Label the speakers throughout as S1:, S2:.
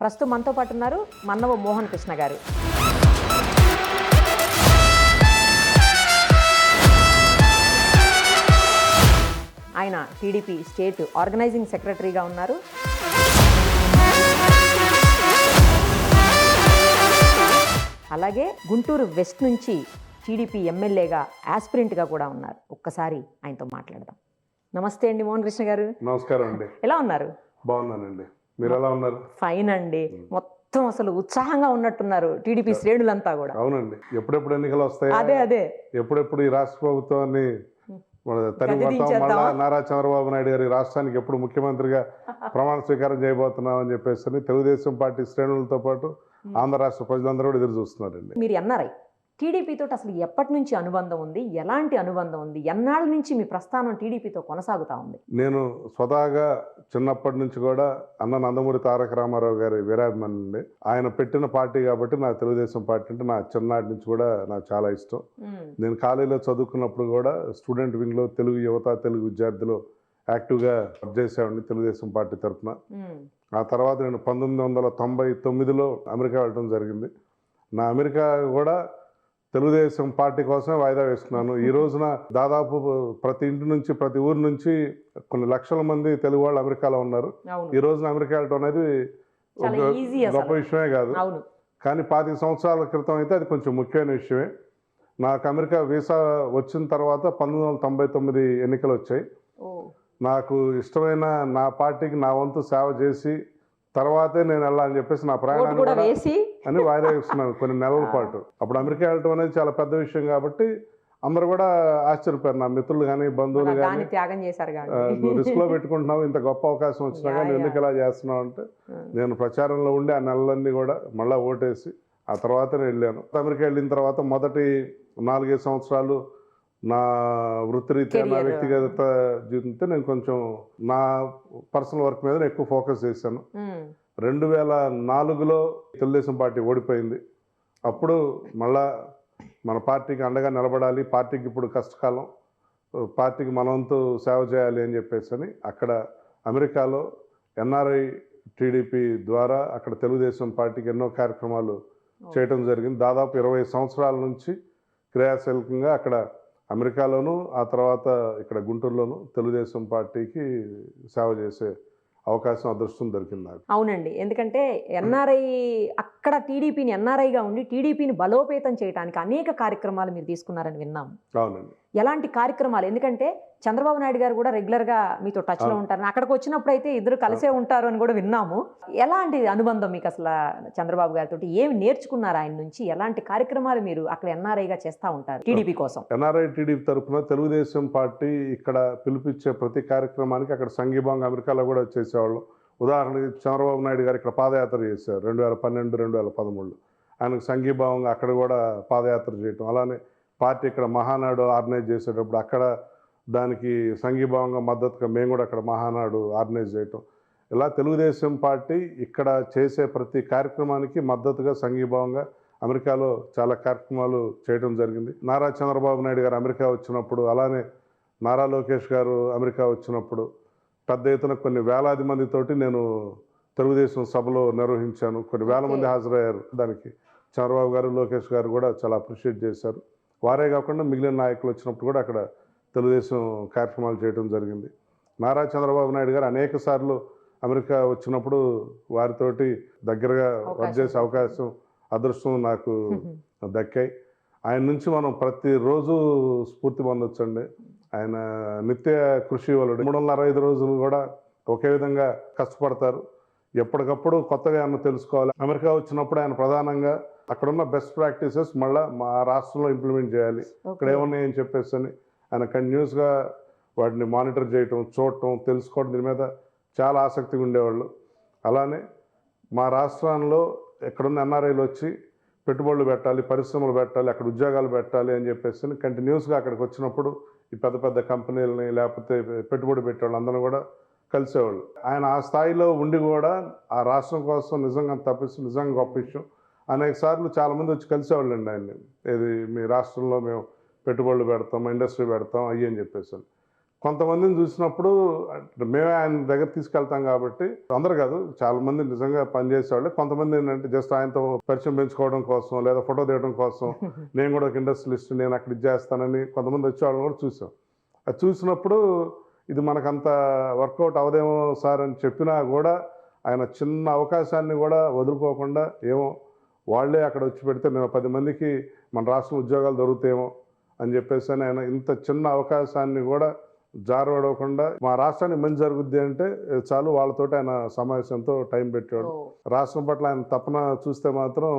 S1: ప్రస్తుతం మనతో పాటు ఉన్నారు మన్నవ మోహన్ కృష్ణ గారు. ఆయన టీడీపీ స్టేట్ ఆర్గనైజింగ్ సెక్రటరీగా ఉన్నారు. అలాగే గుంటూరు వెస్ట్ నుంచి టీడీపీ ఎమ్మెల్యేగా యాస్పిరెంట్గా కూడా ఉన్నారు. ఒక్కసారి ఆయనతో మాట్లాడదాం. నమస్తే అండి మోహన్ కృష్ణ గారు.
S2: నమస్కారం అండి.
S1: ఎలా ఉన్నారు?
S2: బాగున్నానండి. మీరు ఎలా ఉన్నారు?
S1: ఫైన్ అండి. మొత్తం అసలు ఉత్సాహంగా ఉన్నట్టున్నారు టీడీపీ శ్రేణులంతా కూడా.
S2: అవునండి. ఎప్పుడెప్పుడు ఎన్నికలు వస్తాయి,
S1: అదే
S2: ఎప్పుడెప్పుడు ఈ రాష్ట్ర ప్రభుత్వాన్ని మళ్ళా నారా చంద్రబాబు నాయుడు గారి రాష్ట్రానికి ఎప్పుడు ముఖ్యమంత్రిగా ప్రమాణ స్వీకారం చేయబోతున్నాం అని చెప్పేసి తెలుగుదేశం పార్టీ శ్రేణులతో పాటు ఆంధ్ర రాష్ట్ర ప్రజలందరూ కూడా ఎదురు చూస్తున్నారండి.
S1: మీరు ఎన్ఆర్ఐ, టీడీపీతో అసలు ఎప్పటి నుంచి అనుబంధం ఉంది? ఎలాంటి అనుబంధం ఉంది? ఎన్నాళ్ళ నుంచి మీ ప్రస్థానం టీడీపీతో కొనసాగుతా ఉంది?
S2: నేను స్వతహాగా చిన్నప్పటి నుంచి కూడా అన్న నందమూరి తారక రామారావు గారి వీరాభిమాని అండి. ఆయన పెట్టిన పార్టీ కాబట్టి నాకు తెలుగుదేశం పార్టీ అంటే నా చిన్ననాటి నుంచి కూడా నాకు చాలా ఇష్టం. నేను కాలేజీలో చదువుకున్నప్పుడు కూడా స్టూడెంట్ వింగ్లో తెలుగు యువత, తెలుగు విద్యార్థులు యాక్టివ్గా చేసేవాడిని తెలుగుదేశం పార్టీ తరఫున. ఆ తర్వాత నేను 1999లో అమెరికా వెళ్ళడం జరిగింది. నా అమెరికా కూడా తెలుగుదేశం పార్టీ కోసమే వాయిదా వేసుకున్నాను. ఈ రోజున దాదాపు ప్రతి ఇంటి నుంచి, ప్రతి ఊరి నుంచి కొన్ని లక్షల మంది తెలుగు వాళ్ళు అమెరికాలో ఉన్నారు. ఈ రోజున అమెరికా వెళ్ళడం అనేది గొప్ప విషయమే కాదు, కానీ 25 సంవత్సరాల క్రితం అయితే అది కొంచెం ముఖ్యమైన విషయమే. నాకు అమెరికా వీసా వచ్చిన తర్వాత 1999 ఎన్నికలు వచ్చాయి. నాకు ఇష్టమైన నా పార్టీకి నా వంతు సేవ చేసి తర్వాతే నేను వెళ్ళాలని చెప్పేసి నా ప్రయాణాన్ని కూడా అని వాయిదా ఇస్తున్నాను కొన్ని నెలల పాటు. అప్పుడు అమెరికా వెళ్ళటం అనేది చాలా పెద్ద విషయం కాబట్టి అందరూ కూడా ఆశ్చర్యపోయారు, నా మిత్రులు కానీ బంధువులు కానీ. నువ్వు రిస్క్ లో పెట్టుకుంటున్నావు, ఇంత గొప్ప అవకాశం వచ్చినా కానీ ఎందుకు ఇలా చేస్తున్నావు అంటే, నేను ప్రచారంలో ఉండి ఆ నెలలన్నీ కూడా మళ్ళీ ఓటేసి ఆ తర్వాత వెళ్ళాను. అమెరికా వెళ్ళిన తర్వాత మొదటి 4-5 సంవత్సరాలు నా వృత్తిరీత్యా, నా వ్యక్తిగత జీవితంతో నేను కొంచెం నా పర్సనల్ వర్క్ మీద ఎక్కువ ఫోకస్ చేశాను. 2004లో తెలుగుదేశం పార్టీ ఓడిపోయింది. అప్పుడు మళ్ళా మన పార్టీకి అండగా నిలబడాలి, పార్టీకి ఇప్పుడు కష్టకాలం, పార్టీకి మనవంతు సేవ చేయాలి అని చెప్పేసి అక్కడ అమెరికాలో ఎన్ఆర్ఐ టీడీపీ ద్వారా అక్కడ తెలుగుదేశం పార్టీకి ఎన్నో కార్యక్రమాలు చేయటం జరిగింది. దాదాపు 20 సంవత్సరాల నుంచి క్రియాశీలకంగా అక్కడ అమెరికాలోను, ఆ తర్వాత ఇక్కడ గుంటూరులోను తెలుగుదేశం పార్టీకి సేవ చేసే అవకాశం, అదృష్టం దొరికింది నాకు.
S1: అవునండి, ఎందుకంటే ఎన్ఆర్ఐ అక్కడ టీడీపీని ఎన్ఆర్ఐగా ఉండి టీడీపీని బలోపేతం చేయడానికి అనేక కార్యక్రమాలు మీరు తీసుకున్నారని విన్నాము.
S2: అవునండి.
S1: ఎలాంటి కార్యక్రమాలు? ఎందుకంటే చంద్రబాబు నాయుడు గారు కూడా రెగ్యులర్గా మీతో టచ్లో ఉంటారు, అక్కడికి వచ్చినప్పుడు అయితే ఇద్దరు కలిసే ఉంటారు అని కూడా విన్నాము. ఎలాంటి అనుబంధం మీకు అసలు చంద్రబాబు గారితో? ఏమి నేర్చుకున్నారు ఆయన నుంచి? ఎలాంటి కార్యక్రమాలు మీరు అక్కడ ఎన్ఆర్ఐగా చేస్తూ ఉంటారు టీడీపీ కోసం?
S2: ఎన్ఆర్ఐ టీడీపీ తరఫున తెలుగుదేశం పార్టీ ఇక్కడ పిలిపించే ప్రతి కార్యక్రమానికి అక్కడ సంఘీభావంగా అమెరికాలో కూడా చేసేవాళ్ళు. ఉదాహరణకి చంద్రబాబు నాయుడు గారు ఇక్కడ పాదయాత్ర చేశారు 2012, 2013. ఆయనకు సంఘీభావంగా అక్కడ కూడా పాదయాత్ర చేయటం, అలానే పార్టీ ఇక్కడ మహానాడు ఆర్గనైజ్ చేసేటప్పుడు అక్కడ దానికి సంఘీభావంగా మద్దతుగా మేము కూడా అక్కడ మహానాడు ఆర్గనైజ్ చేయటం, ఇలా తెలుగుదేశం పార్టీ ఇక్కడ చేసే ప్రతి కార్యక్రమానికి మద్దతుగా సంఘీభావంగా అమెరికాలో చాలా కార్యక్రమాలు చేయడం జరిగింది. నారా చంద్రబాబు నాయుడు గారు అమెరికా వచ్చినప్పుడు, అలానే నారా లోకేష్ గారు అమెరికా వచ్చినప్పుడు పెద్ద ఎత్తున కొన్ని వేలాది మందితోటి నేను తెలుగుదేశం సభలో నిర్వహించాను. కొన్ని వేల మంది హాజరయ్యారు. దానికి చంద్రబాబు గారు, లోకేష్ గారు కూడా చాలా అప్రిషియేట్ చేశారు. వారే కాకుండా మిగిలిన నాయకులు వచ్చినప్పుడు కూడా అక్కడ తెలుగుదేశం కార్యక్రమాలు చేయడం జరిగింది. నారా చంద్రబాబు నాయుడు గారు అనేక సార్లు అమెరికా వచ్చినప్పుడు వారితోటి దగ్గరగా వర్క్ చేసే అవకాశం, అదృష్టం నాకు దక్కాయి. ఆయన నుంచి మనం ప్రతిరోజు స్ఫూర్తి పొందొచ్చండి. ఆయన నిత్య కృషి వలుడు. 365 రోజులు కూడా ఒకే విధంగా కష్టపడతారు. ఎప్పటికప్పుడు కొత్తగా ఏమన్నా తెలుసుకోవాలి. అమెరికా వచ్చినప్పుడు ఆయన ప్రధానంగా అక్కడున్న బెస్ట్ ప్రాక్టీసెస్ మళ్ళీ మా రాష్ట్రంలో ఇంప్లిమెంట్ చేయాలి, ఇక్కడ ఏమున్నాయని చెప్పేసి అని ఆయన కంటిన్యూస్గా వాటిని మానిటర్ చేయటం, చూడటం, తెలుసుకోవడం, దీని మీద చాలా ఆసక్తిగా ఉండేవాళ్ళు. అలానే మా రాష్ట్రంలో ఎక్కడున్న ఎన్ఆర్ఐలు వచ్చి పెట్టుబడులు పెట్టాలి, పరిశ్రమలు పెట్టాలి, అక్కడ ఉద్యోగాలు పెట్టాలి అని చెప్పేసి కంటిన్యూస్గా అక్కడికి వచ్చినప్పుడు ఈ పెద్ద పెద్ద కంపెనీలని లేకపోతే పెట్టుబడి పెట్టేవాళ్ళు అందరూ కూడా కలిసేవాళ్ళు. ఆయన ఆ స్థాయిలో ఉండి కూడా ఆ రాష్ట్రం కోసం నిజంగా తప్పిస్తూ నిజంగా గొప్ప విషయం. అనేక సార్లు చాలామంది వచ్చి కలిసేవాళ్ళు అండి ఆయన్ని, ఇది మీ రాష్ట్రంలో మేము పెట్టుబడులు పెడతాం, ఇండస్ట్రీ పెడతాం అయ్యి అని చెప్పేసి. కొంతమందిని చూసినప్పుడు అంటే మేమే ఆయన దగ్గర తీసుకెళ్తాం కాబట్టి అందరు కాదు, చాలా మంది నిజంగా పనిచేసేవాళ్ళు. కొంతమంది ఏంటంటే జస్ట్ ఆయనతో పరిచయం పెంచుకోవడం కోసం లేదా ఫోటో తీయడం కోసం నేను కూడా ఒక ఇండస్ట్రియలిస్ట్, నేను అక్కడ ఇది చేస్తానని కొంతమంది వచ్చేవాళ్ళని కూడా చూసాం. అది చూసినప్పుడు ఇది మనకంత వర్కౌట్ అవదేమో సార్ అని చెప్పినా కూడా ఆయన చిన్న అవకాశాన్ని కూడా వదులుకోకుండా ఏమో వాళ్ళే అక్కడ వచ్చి పెడితే నేను 10 మందికి మన రాష్ట్రం ఉద్యోగాలు దొరుకుతాయేమో అని చెప్పేసి ఆయన ఇంత చిన్న అవకాశాన్ని కూడా జారవడకుండా మా రాష్ట్రానికి మంచి జరుగుద్ది అంటే చాలు వాళ్ళతోటి ఆయన సమావేశంతో టైం పెట్టాడు. రాష్ట్రం పట్ల ఆయన తపన చూస్తే మాత్రం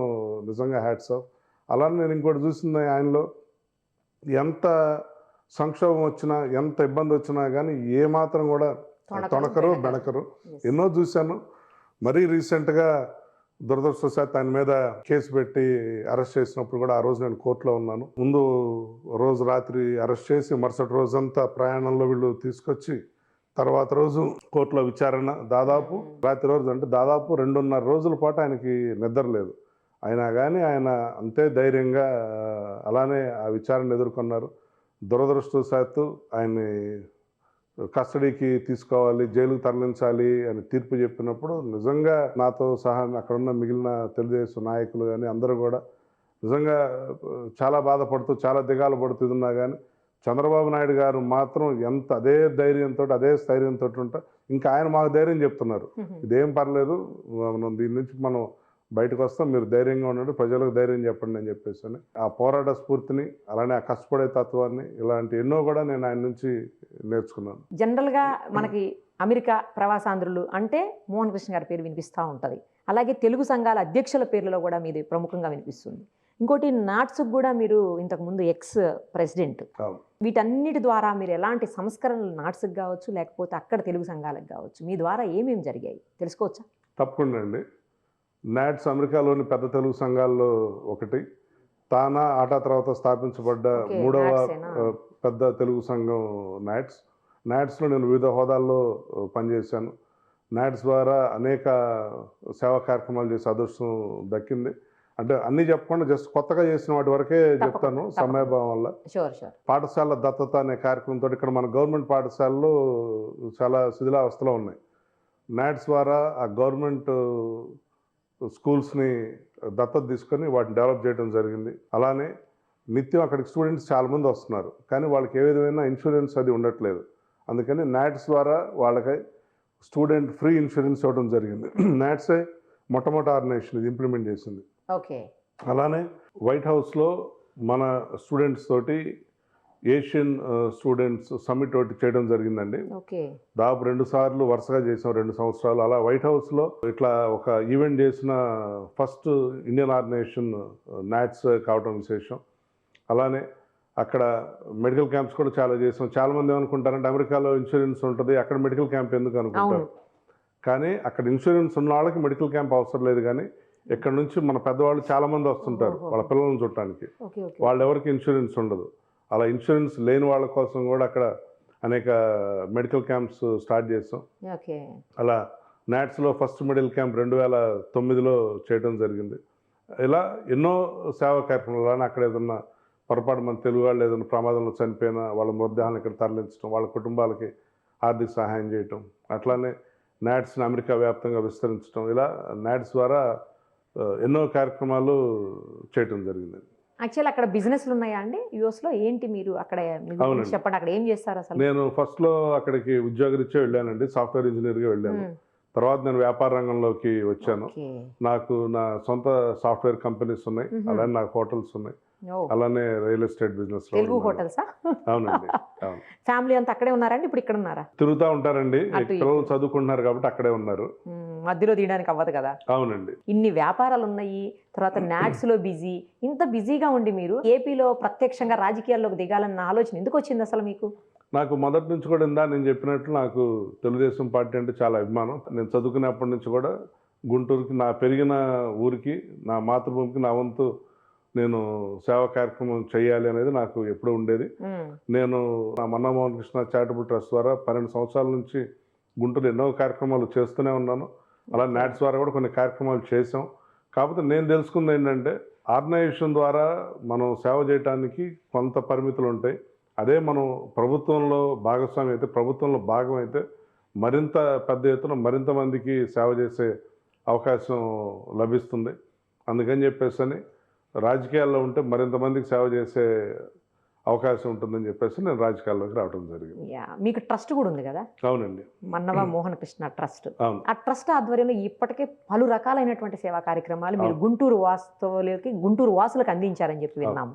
S2: నిజంగా హ్యాట్స్ ఆఫ్. అలానే నేను ఇంకోటి చూసింది ఆయనలో, ఎంత సంక్షోభం వచ్చినా ఎంత ఇబ్బంది వచ్చినా కానీ ఏమాత్రం కూడా తొణకరు బెణకరు. ఎన్నో చూశాను. మరీ రీసెంట్గా దురదృష్టవశాత్తు ఆయన మీద కేసు పెట్టి అరెస్ట్ చేసినప్పుడు కూడా ఆ రోజు నేను కోర్టులో ఉన్నాను. ముందు రోజు రాత్రి అరెస్ట్ చేసి మరుసటి రోజంతా ప్రయాణంలో వీళ్ళు తీసుకొచ్చి తర్వాత రోజు కోర్టులో విచారణ, దాదాపు రాత్రి రోజు అంటే దాదాపు 2.5 రోజుల పాటు ఆయనకి నిద్ర లేదు. అయినా కానీ ఆయన అంతే ధైర్యంగా అలానే ఆ విచారణ ఎదుర్కొన్నారు. దురదృష్టవశాత్తు ఆయన్ని కస్టడీకి తీసుకోవాలి, జైలుకు తరలించాలి అని తీర్పు చెప్పినప్పుడు నిజంగా నాతో సహా అక్కడ ఉన్న మిగిలిన తెలుగుదేశం నాయకులు కానీ అందరూ కూడా నిజంగా చాలా బాధపడుతూ చాలా దిగాలు పడుతున్నా కానీ చంద్రబాబు నాయుడు గారు మాత్రం ఎంత అదే ధైర్యంతో అదే స్థైర్యంతో ఉంటా ఇంకా ఆయన మాకు ధైర్యం చెప్తున్నారు. ఇదేం పర్లేదు, మనం దీని నుంచి మనం బయటకు వస్తాం, మీరు ధైర్యంగా ఉండండి, ప్రజలకు ధైర్యం చెప్పండి అని చెప్పేసి ఆ పోరాట స్ఫూర్తిని అలానే ఆ కష్టపడే తత్వాన్ని ఇలాంటి ఎన్నో కూడా నేను ఆయన నుంచి నేర్చుకున్నాను.
S1: జనరల్గా మనకి అమెరికా ప్రవాసాంధ్రులు అంటే మోహన్ కృష్ణ గారి పేరు వినిపిస్తూ ఉంటుంది. అలాగే తెలుగు సంఘాల అధ్యక్షుల పేర్లలో కూడా మీది ప్రముఖంగా వినిపిస్తుంది. ఇంకోటి నాట్స్కి కూడా మీరు ఇంతకుముందు ఎక్స్ ప్రెసిడెంట్. వీటన్నిటి ద్వారా మీరు ఎలాంటి సంస్కరణలు నాట్స్కి కావచ్చు లేకపోతే అక్కడ తెలుగు సంఘాలకు కావచ్చు మీ ద్వారా ఏమేమి జరిగాయి తెలుసుకోవచ్చా?
S2: తప్పకుండా అండి. నాట్స్ అమెరికాలోని పెద్ద తెలుగు సంఘాల్లో ఒకటి. తానా ఆటా తర్వాత స్థాపించబడ్డ 3వ పెద్ద తెలుగు సంఘం నాట్స్. నాట్స్లో నేను వివిధ హోదాల్లో పనిచేశాను. నాట్స్ ద్వారా అనేక సేవా కార్యక్రమాలు చేసే అదృష్టం దక్కింది. అంటే అన్నీ చెప్పకుండా జస్ట్ కొత్తగా చేసిన వాటి వరకే చెప్తాను సమయభావం వల్ల. పాఠశాల దత్తత అనే కార్యక్రమంతో ఇక్కడ మన గవర్నమెంట్ పాఠశాలలు చాలా శిథిలావస్థలో ఉన్నాయి. నాట్స్ ద్వారా ఆ గవర్నమెంట్ స్కూల్స్ని దత్తత తీసుకొని వాటిని డెవలప్ చేయడం జరిగింది. అలానే నిత్యం అక్కడికి స్టూడెంట్స్ చాలామంది వస్తున్నారు, కానీ వాళ్ళకి ఏ విధమైన ఇన్సూరెన్స్ అది ఉండట్లేదు. అందుకని నాట్స్ ద్వారా వాళ్ళకి స్టూడెంట్ ఫ్రీ ఇన్సూరెన్స్ ఇవ్వడం జరిగింది. నాట్సే మొట్టమొదటి ఆర్గనైజేషన్ ఇది ఇంప్లిమెంట్ చేసింది. అలానే వైట్ హౌస్లో మన స్టూడెంట్స్ తోటి ఏషియన్ స్టూడెంట్స్ సమ్మిట్ ఒకటి చేయడం జరిగిందండి. దాదాపు 2 సార్లు వరుసగా చేసాం, 2 సంవత్సరాలు. అలా వైట్ హౌస్లో ఇట్లా ఒక ఈవెంట్ చేసిన ఫస్ట్ ఇండియన్ ఆర్గనైజేషన్ నాట్స్ కావడం విశేషం. అలానే అక్కడ మెడికల్ క్యాంప్స్ కూడా చాలా చేసాం. చాలామంది ఏమనుకుంటారంటే అమెరికాలో ఇన్సూరెన్స్ ఉంటుంది, అక్కడ మెడికల్ క్యాంప్ ఎందుకు అనుకుంటారు. కానీ అక్కడ ఇన్సూరెన్స్ ఉన్న వాళ్ళకి మెడికల్ క్యాంప్ అవసరం లేదు. కానీ ఇక్కడ నుంచి మన పెద్దవాళ్ళు చాలామంది వస్తుంటారు వాళ్ళ పిల్లలను చూడటానికి, వాళ్ళు ఎవరికి ఇన్సూరెన్స్ ఉండదు. అలా ఇన్సూరెన్స్ లేని వాళ్ళ కోసం కూడా అక్కడ అనేక మెడికల్ క్యాంప్స్ స్టార్ట్ చేసాం. అలా నాట్స్లో ఫస్ట్ మెడికల్ క్యాంప్ 2009లో చేయడం జరిగింది. ఇలా ఎన్నో సేవా కార్యక్రమాలు. అలానే అక్కడ ఏదన్నా పొరపాటు మన తెలుగు వాళ్ళు ఏదైనా ప్రమాదంలో చనిపోయినా వాళ్ళ మృతదేహాలను ఇక్కడ తరలించడం, వాళ్ళ కుటుంబాలకి ఆర్థిక సహాయం చేయటం, అట్లానే నాట్స్ని అమెరికా వ్యాప్తంగా విస్తరించడం, ఇలా నాట్స్ ద్వారా ఎన్నో కార్యక్రమాలు చేయటం జరిగింది.
S1: యాక్చువల్ అక్కడ బిజినెస్లు ఉన్నాయా అండి యూఎస్లో? ఏంటి మీరు అక్కడ చెప్పండి, అక్కడ ఏం చేస్తారు అసలు?
S2: నేను ఫస్ట్లో అక్కడికి ఉద్యోగరీత్యా వెళ్ళానండి, సాఫ్ట్వేర్ ఇంజనీర్గా వెళ్ళాను. తర్వాత నేను వ్యాపార రంగంలోకి వచ్చాను. నాకు నా సొంత సాఫ్ట్వేర్ కంపెనీస్ ఉన్నాయి, అలానే నాకు హోటల్స్ ఉన్నాయి, అలానే రియల్ ఎస్టేట్ బిజినెస్.
S1: తెలుగు హోటల్సా?
S2: అవునండి.
S1: ఫ్యామిలీ అంతా అక్కడే ఉన్నారండి? ఇప్పుడు ఇక్కడ ఉన్నారా?
S2: తిరుగుతూ ఉంటారండి, పిల్లలు చదువుకుంటున్నారు కాబట్టి అక్కడే ఉన్నారు.
S1: మధ్యలో తీయడానికి అవ్వదు కదా.
S2: అవునండి.
S1: ఇన్ని వ్యాపారాలు ఉన్నాయి, తర్వాత నాట్స్ లో బిజీ, ఇంత బిజీగా ఉండి మీరు ఏపీలో ప్రత్యక్షంగా రాజకీయాల్లోకి దిగాలన్న ఆలోచన ఎందుకు వచ్చింది అసలు మీకు?
S2: నాకు మొదటి నుంచి కూడా నేను చెప్పినట్లు నాకు తెలుగుదేశం పార్టీ అంటే చాలా అభిమానం. నేను చదువుకునేప్పటి నుంచి కూడా గుంటూరుకి, నా పెరిగిన ఊరికి, నా మాతృభూమికి నా వంతు నేను సేవా కార్యక్రమం చేయాలి అనేది నాకు ఎప్పుడూ ఉండేది. నేను నా మన్నా మోహన్ కృష్ణ చారిటబుల్ ట్రస్ట్ ద్వారా 12 సంవత్సరాల నుంచి గుంటూరు ఎన్నో కార్యక్రమాలు చేస్తూనే ఉన్నాను. అలా నాట్స్ ద్వారా కూడా కొన్ని కార్యక్రమాలు చేసాం. కాకపోతే నేను తెలుసుకుంది ఏంటంటే ఆర్గనైజేషన్ ద్వారా మనం సేవ చేయడానికి కొంత పరిమితులు ఉంటాయి. అదే మనం ప్రభుత్వంలో భాగస్వామి అయితే, ప్రభుత్వంలో భాగం అయితే మరింత పెద్ద ఎత్తున మరింత మందికి సేవ చేసే అవకాశం లభిస్తుంది. అందుకని చెప్పేసని రాజకీయాల్లో ఉంటే మరింత మందికి సేవ చేసే అవకాశం ఉంటుందని చెప్పేసి నేను రాజకీయాల్లోకి రావడం జరిగింది.
S1: మీకు ట్రస్ట్ కూడా ఉంది కదా?
S2: అవునండి.
S1: మన్నవ మోహన కృష్ణ ట్రస్ట్.
S2: అవును.
S1: ఆ ట్రస్ట్ ఆధ్వర్యంలో ఇప్పటికే పలు రకాలైనటువంటి సేవా కార్యక్రమాలు మీరు గుంటూరు వాసులకు అందించారని చెప్పి విన్నాము.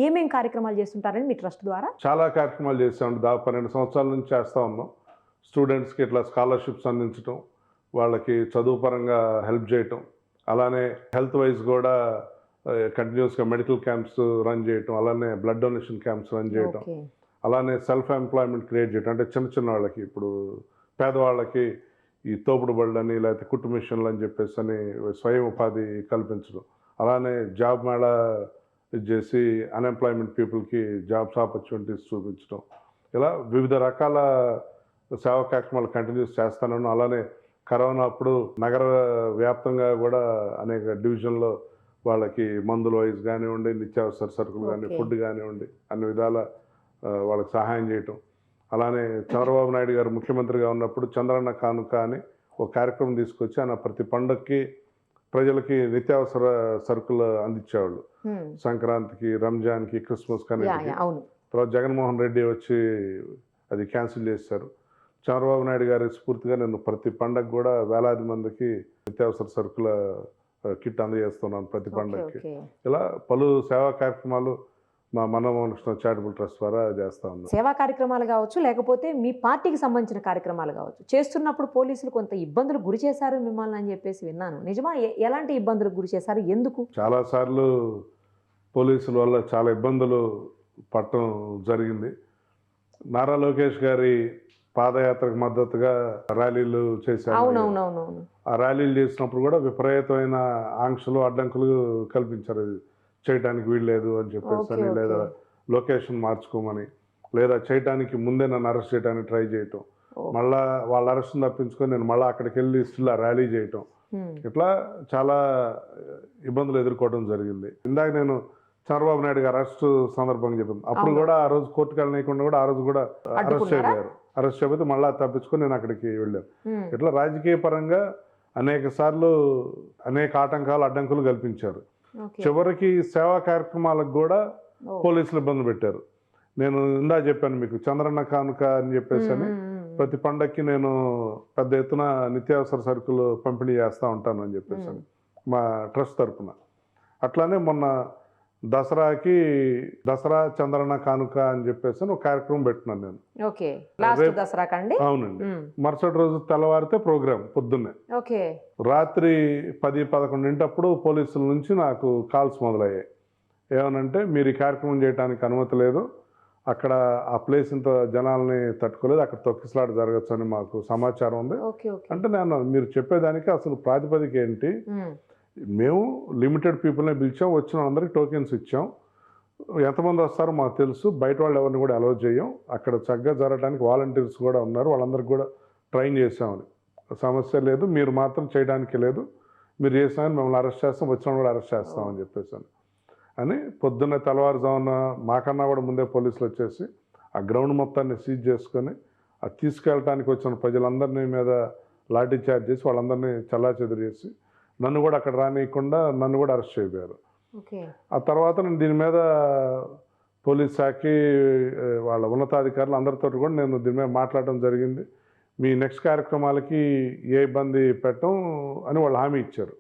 S1: ఏమేం కార్యక్రమాలు చేస్తుంటారని మీ ట్రస్ట్ ద్వారా?
S2: చాలా కార్యక్రమాలు చేసామండి. దాదాపు 12 సంవత్సరాల నుంచి చేస్తూ ఉన్నాం. స్టూడెంట్స్కి ఇట్లా స్కాలర్షిప్స్ అందించడం, వాళ్ళకి చదువు పరంగా హెల్ప్ చేయటం, అలానే హెల్త్ వైజ్ కూడా కంటిన్యూస్గా మెడికల్ క్యాంప్స్ రన్ చేయటం, అలానే బ్లడ్ డొనేషన్ క్యాంప్స్ రన్ చేయటం, అలానే సెల్ఫ్ ఎంప్లాయ్మెంట్ క్రియేట్ చేయటం. అంటే చిన్న చిన్న వాళ్ళకి, ఇప్పుడు పేదవాళ్ళకి ఈ తోపుడు బళ్ళని లేకపోతే కుట్టు మిషన్లు అని చెప్పేసి అని స్వయం ఉపాధి కల్పించడం, అలానే జాబ్ మేళా చేసి అన్ఎంప్లాయ్మెంట్ పీపుల్కి జాబ్స్ ఆపర్చునిటీస్ చూపించడం, ఇలా వివిధ రకాల సేవా కార్యక్రమాలు కంటిన్యూస్ చేస్తాను. అలానే కరోనా అప్పుడు నగర వ్యాప్తంగా కూడా అనేక డివిజన్లో వాళ్ళకి మందుల వైజ్ కానివ్వండి, నిత్యావసర సరుకులు కానీ, ఫుడ్ కానివ్వండి, అన్ని విధాల వాళ్ళకి సహాయం చేయటం. అలానే చంద్రబాబు నాయుడు గారు ముఖ్యమంత్రిగా ఉన్నప్పుడు చంద్రన్న కానుక అని ఒక కార్యక్రమం తీసుకొచ్చి ఆయన ప్రతి పండగకి ప్రజలకి నిత్యావసర సరుకులు అందించేవాళ్ళు. సంక్రాంతికి, రంజాన్కి, క్రిస్మస్ కానీ. తర్వాత జగన్మోహన్ రెడ్డి వచ్చి అది క్యాన్సిల్ చేశారు. చంద్రబాబు నాయుడు గారి స్ఫూర్తిగా నేను ప్రతి పండగ కూడా వేలాది మందికి నిత్యావసర సరుకుల కిట్ అందజేస్తున్నాను ప్రతి పండగకి. ఇలా పలు సేవా కార్యక్రమాలు మా మన్నమోహన చారిటబుల్ ట్రస్ట్ ద్వారా చేస్తా ఉన్నాం.
S1: సేవా కార్యక్రమాలు కావచ్చు, లేకపోతే మీ పార్టీకి సంబంధించిన కార్యక్రమాలు కావచ్చు, చేస్తున్నప్పుడు పోలీసులు కొంత ఇబ్బందులు గురి చేశారు మిమ్మల్ని అని చెప్పేసి విన్నాను. నిజమా? ఎలాంటి ఇబ్బందులకు గురి చేశారు? ఎందుకు?
S2: చాలాసార్లు పోలీసుల వల్ల చాలా ఇబ్బందులు పడటం జరిగింది. నారా లోకేష్ గారి పాదయాత్రకు మద్దతుగా ర్యాలీలు చేశారు. ఆ ర్యాలీలు చేసినప్పుడు కూడా విపరీతమైన ఆంక్షలు, అడ్డంకులు కల్పించారు. చేయటానికి వీల్లేదు అని చెప్పేసి అని, లేదా లొకేషన్ మార్చుకోమని, లేదా చేయటానికి ముందే నన్ను అరెస్ట్ చేయడానికి ట్రై చేయటం, మళ్ళా వాళ్ళ అరెస్ట్ని తప్పించుకొని నేను మళ్ళీ అక్కడికి వెళ్ళి స్టిల్ ర్యాలీ చేయటం, ఇట్లా చాలా ఇబ్బందులు ఎదుర్కోవడం జరిగింది. ఇందాక నేను చంద్రబాబు నాయుడు గారు అరెస్ట్ సందర్భంగా చెప్పింది. అప్పుడు కూడా ఆ రోజు కోర్టుకు వెళ్ళనీయకుండా కూడా ఆ రోజు కూడా అరెస్ట్ చేయలేరు. అరెస్ట్ చేయకపోతే మళ్ళీ తప్పించుకొని నేను అక్కడికి వెళ్ళాను. ఇట్లా రాజకీయ పరంగా అనేక సార్లు అనేక ఆటంకాలు, అడ్డంకులు కల్పించారు. చివరికి సేవా కార్యక్రమాలకు కూడా పోలీసులు ఇబ్బంది పెట్టారు. నేను ఇందా చెప్పాను మీకు చంద్రన్న కానుక అని చెప్పేసి అని, ప్రతి పండక్కి నేను పెద్ద ఎత్తున నిత్యావసర సరుకులు పంపిణీ చేస్తూ ఉంటాను అని చెప్పేసి అని మా ట్రస్ట్ తరఫున. అట్లానే మొన్న దసరాకి దసరా చంద్రన్న కానుక అని చెప్పేసి ఒక కార్యక్రమం పెట్టినాను నేను. అవునండి. మరుసటి రోజు తెల్లవారితే ప్రోగ్రాం పొద్దున్నే. రాత్రి 10-11 పోలీసుల నుంచి నాకు కాల్స్ మొదలయ్యాయి. ఏమనంటే, మీరు ఈ కార్యక్రమం చేయడానికి అనుమతి లేదు, అక్కడ ఆ ప్లేస్ ఇంత జనాల్ని తట్టుకోలేదు, అక్కడ తొక్కిసలాట జరగచ్చు అని మాకు సమాచారం ఉంది. అంటే నేను, మీరు చెప్పేదానికి అసలు ప్రాతిపదిక ఏంటి? మేము లిమిటెడ్ పీపుల్ని పిలిచాం, వచ్చిన అందరికి టోకెన్స్ ఇచ్చాం, ఎంతమంది వస్తారో మాకు తెలుసు, బయట వాళ్ళు ఎవరిని కూడా అలౌ చేయం, అక్కడ చక్కగా జరగడానికి వాలంటీర్స్ కూడా ఉన్నారు, వాళ్ళందరికీ కూడా ట్రైన్ చేసామని, సమస్య లేదు, మీరు మాత్రం చేయడానికి లేదు, మీరు చేసామని మిమ్మల్ని అరెస్ట్ చేస్తాం, వచ్చిన కూడా అరెస్ట్ చేస్తామని చెప్పేసాను అని పొద్దున్న తెల్లవారుజామున మాకన్నా కూడా ముందే పోలీసులు వచ్చేసి ఆ గ్రౌండ్ మొత్తాన్ని సీజ్ చేసుకొని అది తీసుకెళ్ళటానికి వచ్చిన ప్రజలందరినీ మీద లాఠీ చార్జ్ చేసి వాళ్ళందరినీ చల్లాచెదురు చేసి నన్ను కూడా అక్కడ రానియకుండా నన్ను కూడా అరెస్ట్ చేయబోయారు. ఆ తర్వాత నేను దీని మీద పోలీస్ శాఖకి వాళ్ళ ఉన్నతాధికారులు అందరితో కూడా నేను దీని మీద మాట్లాడడం జరిగింది. మీ నెక్స్ట్ కార్యక్రమాలకి ఏ ఇబ్బంది పెట్టం అని వాళ్ళు హామీ ఇచ్చారు.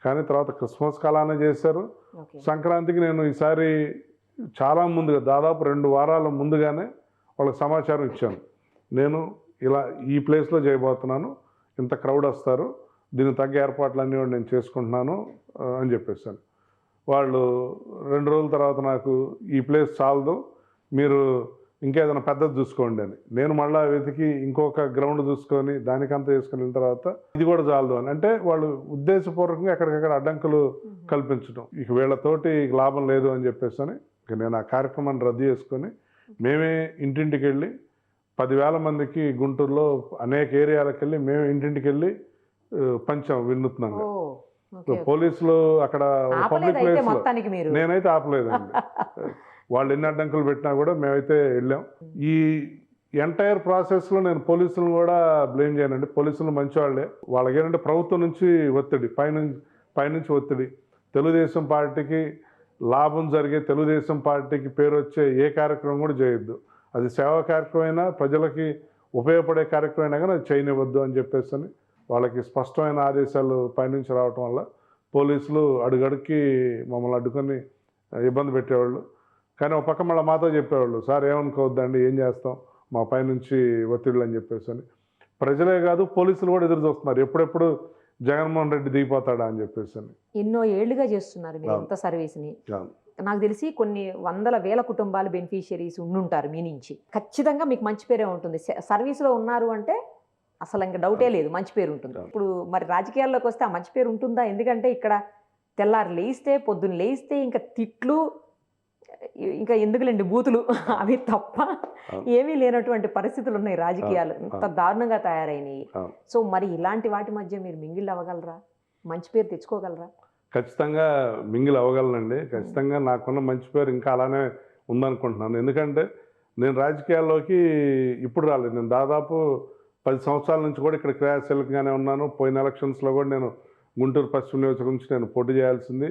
S2: కానీ తర్వాత క్రిస్మస్ కాలానే చేశారు. సంక్రాంతికి నేను ఈసారి చాలా ముందుగా, దాదాపు 2 వారాల ముందుగానే వాళ్ళకి సమాచారం ఇచ్చాను. నేను ఇలా ఈ ప్లేస్లో చేయబోతున్నాను, ఇంత క్రౌడ్ వస్తారు, దీనికి తగ్గ ఏర్పాట్లన్నీ నేను చేసుకుంటున్నాను అని చెప్పేసాను. వాళ్ళు 2 రోజుల తర్వాత నాకు ఈ ప్లేస్ చాలదు, మీరు ఇంకేదైనా పెద్దది చూసుకోండి అని. నేను మళ్ళీ వెతికి ఇంకొక గ్రౌండ్ చూసుకొని దానికంతా చేసుకున్న తర్వాత ఇది కూడా చాలదు అని, అంటే వాళ్ళు ఉద్దేశపూర్వకంగా ఎక్కడికక్కడ అడ్డంకులు కల్పించడం, ఇక వీళ్ళతోటి లాభం లేదు అని చెప్పేసి అని ఇక నేను ఆ కార్యక్రమాన్ని రద్దు చేసుకొని మేమే ఇంటింటికి వెళ్ళి 10,000 మందికి గుంటూరులో అనేక ఏరియాలకు వెళ్ళి మేమే ఇంటింటికి వెళ్ళి పంచాం వినూత్నంగా. పోలీసులు అక్కడ పబ్లిక్ ప్లేస్ లో నేనైతే ఆపలేదండి. వాళ్ళు ఎన్ని అడ్డంకులు పెట్టినా కూడా మేమైతే వెళ్ళాం. ఈ ఎంటైర్ ప్రాసెస్లో నేను పోలీసులను కూడా బ్లేమ్ చేయనండి. పోలీసులు మంచివాళ్ళే. వాళ్ళకి ఏంటంటే ప్రభుత్వం నుంచి ఒత్తిడి, పైనుంచి ఒత్తిడి. తెలుగుదేశం పార్టీకి లాభం జరిగే, తెలుగుదేశం పార్టీకి పేరు వచ్చే ఏ కార్యక్రమం కూడా చేయొద్దు. అది సేవా కార్యక్రమం అయినా, ప్రజలకి ఉపయోగపడే కార్యక్రమం అయినా కానీ అది చేయనివ్వద్దు అని చెప్పేసి అని వాళ్ళకి స్పష్టమైన ఆదేశాలు పైనుంచి రావటం వల్ల పోలీసులు అడుగడుక్కి మమ్మల్ని అడ్డుకొని ఇబ్బంది పెట్టేవాళ్ళు. కానీ ఒక పక్క మళ్ళీ మాతో చెప్పేవాళ్ళు, సార్ ఏమనుకోవద్దండి, ఏం చేస్తాం, మా పైనుంచి ఒత్తిళ్ళు అని చెప్పేసి అని. ప్రజలే కాదు, పోలీసులు కూడా ఎదురు చూస్తున్నారు, ఎప్పుడెప్పుడు జగన్మోహన్ రెడ్డి దిగిపోతాడా అని చెప్పేసి అని.
S1: ఎన్నో ఏళ్లుగా చేస్తున్నారు మీరు ఎంత సర్వీస్ని. నాకు తెలిసి కొన్ని వందల వేల కుటుంబాలు బెనిఫిషియరీస్ ఉండుంటారు మీ నుంచి. ఖచ్చితంగా మీకు మంచి పేరే ఉంటుంది. సర్వీస్లో ఉన్నారు అంటే అసలు ఇంకా డౌటే లేదు, మంచి పేరు ఉంటుంది. ఇప్పుడు మరి రాజకీయాల్లోకి వస్తే ఆ మంచి పేరు ఉంటుందా? ఎందుకంటే ఇక్కడ తెల్లారు లేస్తే, పొద్దున్న లేస్తే ఇంకా తిట్లు, ఇంకా ఎందుకులేండి బూతులు, అవి తప్ప ఏమీ లేనటువంటి పరిస్థితులు ఉన్నాయి. రాజకీయాలు ఇంత దారుణంగా తయారైనవి. సో మరి ఇలాంటి వాటి మధ్య మీరు మింగిల్ అవ్వగలరా? మంచి పేరు తెచ్చుకోగలరా?
S2: ఖచ్చితంగా మింగిల్ అవ్వగలనండి. ఖచ్చితంగా నాకున్న మంచి పేరు ఇంకా అలానే ఉందనుకుంటున్నాను. ఎందుకంటే నేను రాజకీయాల్లోకి ఇప్పుడు రాలేదు. నేను దాదాపు 10 సంవత్సరాల నుంచి కూడా ఇక్కడ క్రియాశీలకంగానే ఉన్నాను. పోయిన ఎలక్షన్స్లో కూడా నేను గుంటూరు పశ్చిమ నియోజకవర్గం నుంచి నేను పోటీ చేయాల్సింది.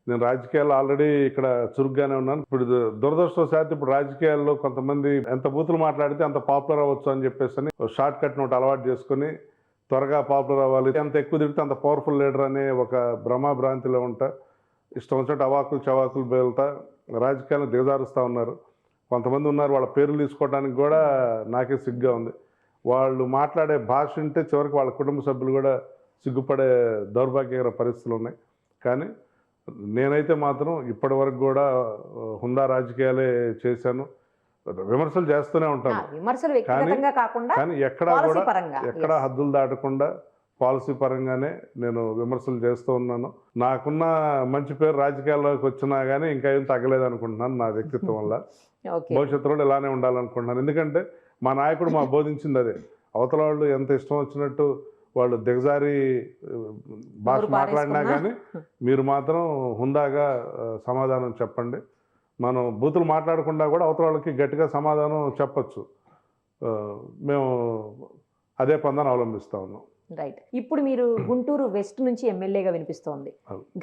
S2: నేను రాజకీయాల్లో ఆల్రెడీ ఇక్కడ చురుగ్గానే ఉన్నాను. ఇప్పుడు దురదృష్టవశాత్తు ఇప్పుడు రాజకీయాల్లో కొంతమంది ఎంత బూతులు మాట్లాడితే అంత పాపులర్ అవ్వచ్చు అని చెప్పేసి అని షార్ట్ కట్ నోట్ అలవాటు చేసుకుని త్వరగా పాపులర్ అవ్వాలి, ఎంత ఎక్కువ తిరిగితే అంత పవర్ఫుల్ లీడర్ అనే ఒక భ్రమాభ్రాంతిలో ఉంటా, ఇష్టం వచ్చినట్టు అవాకులు చవాకులు పేలుతా రాజకీయాలను దిగజారుస్తూ ఉన్నారు. కొంతమంది ఉన్నారు, వాళ్ళ పేర్లు తీసుకోవడానికి కూడా నాకే సిగ్గుగా ఉంది. వాళ్ళు మాట్లాడే భాష ఉంటే చివరికి వాళ్ళ కుటుంబ సభ్యులు కూడా సిగ్గుపడే దౌర్భాగ్యకర పరిస్థితులు ఉన్నాయి. కానీ నేనైతే మాత్రం ఇప్పటి వరకు కూడా హుందా రాజకీయాలే చేశాను. విమర్శలు చేస్తూనే ఉంటాను, కానీ ఎక్కడా హద్దులు దాటకుండా పాలసీ పరంగానే నేను విమర్శలు చేస్తూ ఉన్నాను. నాకున్న మంచి పేరు రాజకీయాల్లోకి వచ్చినా కానీ ఇంకా ఏం తగ్గలేదు అనుకుంటున్నాను నా వ్యక్తిత్వం వల్ల. భవిష్యత్తులో ఇలానే ఉండాలనుకుంటున్నాను. ఎందుకంటే మా నాయకుడు మాకు బోధించింది అదే. అవతల వాళ్ళు ఎంత ఇష్టం వచ్చినట్టు వాళ్ళు దిగజారి భాష మాట్లాడినా కానీ మీరు మాత్రం హుందాగా సమాధానం చెప్పండి. మనం బూతులు మాట్లాడకుండా కూడా అవతల వాళ్ళకి గట్టిగా సమాధానం చెప్పచ్చు. మేము అదే పందాన్ని అవలంబిస్తూ ఉన్నాం.
S1: రైట్. ఇప్పుడు మీరు గుంటూరు వెస్ట్ నుంచి ఎమ్మెల్యేగా వినిపిస్తోంది.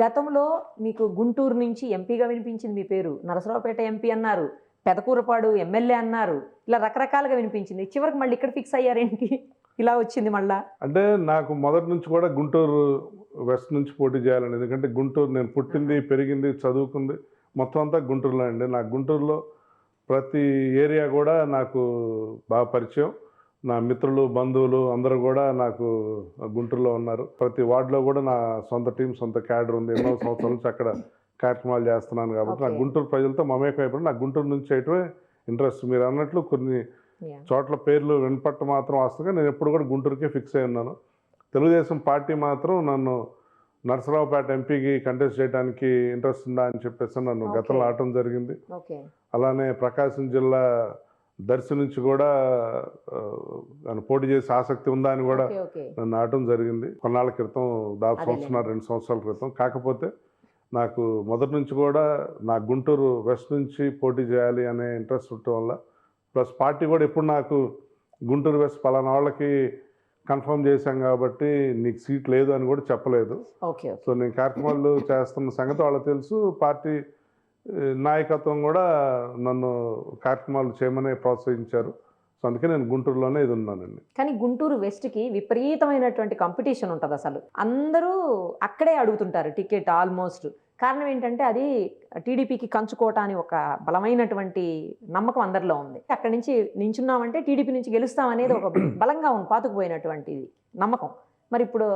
S1: గతంలో మీకు గుంటూరు నుంచి ఎంపీగా వినిపించింది మీ పేరు. నరసరావుపేట ఎంపీ అన్నారు, పెదకూరపాడు ఎమ్మెల్యే అన్నారు, ఇలా రకరకాలుగా వినిపించింది. చివరికి మళ్ళీ ఇక్కడ ఫిక్స్ అయ్యారేంటి? ఇలా వచ్చింది మళ్ళా? అంటే
S2: నాకు మొదటి నుంచి కూడా గుంటూరు వెస్ట్ నుంచి పోటీ చేయాలని. ఎందుకంటే గుంటూరు నేను పుట్టింది, పెరిగింది, చదువుకుంది మొత్తం అంతా గుంటూరులో అండి. నాకు గుంటూరులో ప్రతి ఏరియా కూడా నాకు బాగా పరిచయం. నా మిత్రులు, బంధువులు అందరూ కూడా నాకు గుంటూరులో ఉన్నారు. ప్రతి వార్డులో కూడా నా సొంత టీం, సొంత క్యాడర్ ఉంది. ఎన్నో సంవత్సరాల నుంచి అక్కడ కార్యక్రమాలు చేస్తున్నాను కాబట్టి నాకు గుంటూరు ప్రజలతో మమేకం అయిపోయి నాకు గుంటూరు నుంచి చేయటమే ఇంట్రెస్ట్. మీరు అన్నట్లు కొన్ని చోట్ల పేర్లు వినపట్టు మాత్రం వస్తుంది. నేను ఎప్పుడు కూడా గుంటూరుకే ఫిక్స్ అయి ఉన్నాను. తెలుగుదేశం పార్టీ మాత్రం నన్ను నరసరావుపేట ఎంపీకి కంటెస్ట్ చేయడానికి ఇంట్రెస్ట్ ఉందా అని చెప్పేసి నన్ను గతంలో ఆడటం జరిగింది. అలానే ప్రకాశం జిల్లా దర్శి నుంచి కూడా నన్ను పోటీ చేసే ఆసక్తి ఉందా అని కూడా నన్ను ఆడటం జరిగింది కొన్నాళ్ళ క్రితం, దాదాపు సంవత్సరం 2 సంవత్సరాల క్రితం. కాకపోతే నాకు మొదటి నుంచి కూడా నా గుంటూరు వెస్ట్ నుంచి పోటీ చేయాలి అనే ఇంట్రెస్ట్ ఉండటం వల్ల, ప్లస్ పార్టీ కూడా ఇప్పుడు నాకు గుంటూరు వెస్ట్ పలానా వాళ్ళకి కన్ఫర్మ్ చేశాం కాబట్టి నీకు సీట్ లేదు అని కూడా చెప్పలేదు. సో నేను కార్యక్రమాలు చేస్తున్న సంగతి వాళ్ళకి తెలుసు. పార్టీ నాయకత్వం కూడా నన్ను కార్యక్రమాలు చేయమని ప్రోత్సహించారు. సో అందుకే నేను గుంటూరులోనే ఇది ఉన్నానండి.
S1: కానీ గుంటూరు వెస్ట్కి విపరీతమైనటువంటి కాంపిటీషన్ ఉంటుంది. అసలు అందరూ అక్కడే అడుగుతుంటారు టికెట్ ఆల్మోస్ట్. కారణం ఏంటంటే అది టీడీపీకి కంచుకోట అని ఒక బలమైనటువంటి నమ్మకం అందరిలో ఉంది. అక్కడి నుంచి నించున్నామంటే టీడీపీ నుంచి గెలుస్తామనేది ఒక బలంగా పాతుకుపోయినటువంటి నమ్మకం. మరి ఇప్పుడు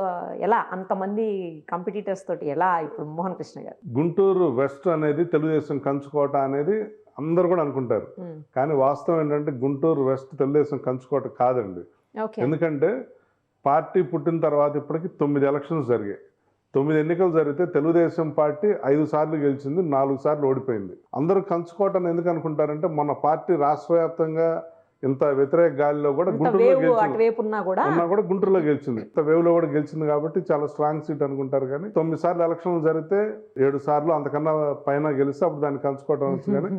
S1: ఎలా అంతమంది కాంపిటీటర్స్ తోటి ఎలా ఇప్పుడు మోహన్ కృష్ణ గారు?
S2: గుంటూరు వెస్ట్ అనేది తెలుగుదేశం కంచుకోట అనేది అందరు కూడా అనుకుంటారు. కానీ వాస్తవం ఏంటంటే గుంటూరు వెస్ట్ తెలుగుదేశం కంచుకోట కాదండి. ఎందుకంటే పార్టీ పుట్టిన తర్వాత ఇప్పటికి 9 ఎలక్షన్స్ జరిగాయి. 9 ఎన్నికలు జరిగితే తెలుగుదేశం పార్టీ 5 సార్లు గెలిచింది, 4 సార్లు ఓడిపోయింది. అందరూ కంచుకోటని ఎందుకు అనుకుంటారంటే మొన్న పార్టీ రాష్ట్ర వ్యాప్తంగా ఇంత వ్యతిరేక గాలిలో కూడా
S1: ఇంత
S2: గుంటూరులో
S1: వేవ్
S2: గెలిచింది.
S1: అటువైపు ఉన్నా కూడా
S2: గుంటూరులో గెలిచింది. ఇంత వేవ్లో కూడా గెలిచింది కాబట్టి చాలా స్ట్రాంగ్ సీట్ అనుకుంటారు. కానీ 9 సార్లు ఎలక్షన్లు జరిగితే 7 సార్లు అంతకన్నా పైన గెలిస్తే అప్పుడు దాన్ని కంచుకోవటం వచ్చు. కానీ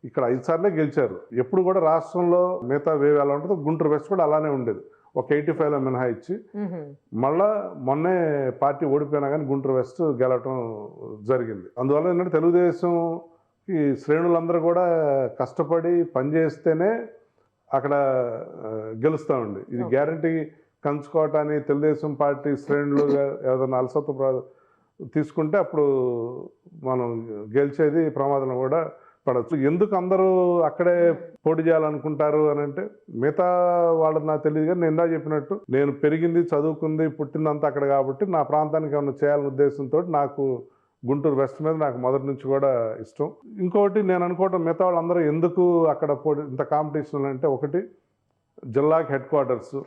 S2: ఇక్కడ 5 సార్లే గెలిచారు. ఎప్పుడు కూడా రాష్ట్రంలో మిగతా వేవ్ ఎలా ఉంటుందో గుంటూరు వెస్ట్ కూడా అలానే ఉండేది. ఒక 85లో మినహాయించి. మళ్ళా మొన్నే పార్టీ ఓడిపోయినా కానీ గుంటూరు వెస్ట్ గెలవటం జరిగింది. అందువల్ల ఏంటంటే తెలుగుదేశం ఈ శ్రేణులందరూ కూడా కష్టపడి పనిచేస్తేనే అక్కడ గెలుస్తామండి. ఇది గ్యారంటీ కంచుకోవటాన్ని తెలుగుదేశం పార్టీ శ్రేణులుగా ఏదైనా అలసత్వ తీసుకుంటే అప్పుడు మనం గెలిచేది ప్రమాదం కూడా పడవచ్చు. ఎందుకు అందరూ అక్కడే పోటీ చేయాలనుకుంటారు అని అంటే మిగతా వాళ్ళది నాకు తెలియదు. కానీ నేను ఇందా చెప్పినట్టు నేను పెరిగింది, చదువుకుంది, పుట్టిందంతా అక్కడ కాబట్టి నా ప్రాంతానికి ఏమైనా చేయాలనే ఉద్దేశంతో నాకు గుంటూరు వెస్ట్ మీద నాకు మొదటి నుంచి కూడా ఇష్టం. ఇంకోటి నేను అనుకోవటం మిగతా వాళ్ళందరూ ఎందుకు అక్కడ ఇంత కాంపిటీషన్ అంటే, ఒకటి జిల్లాకి హెడ్ క్వార్టర్స్.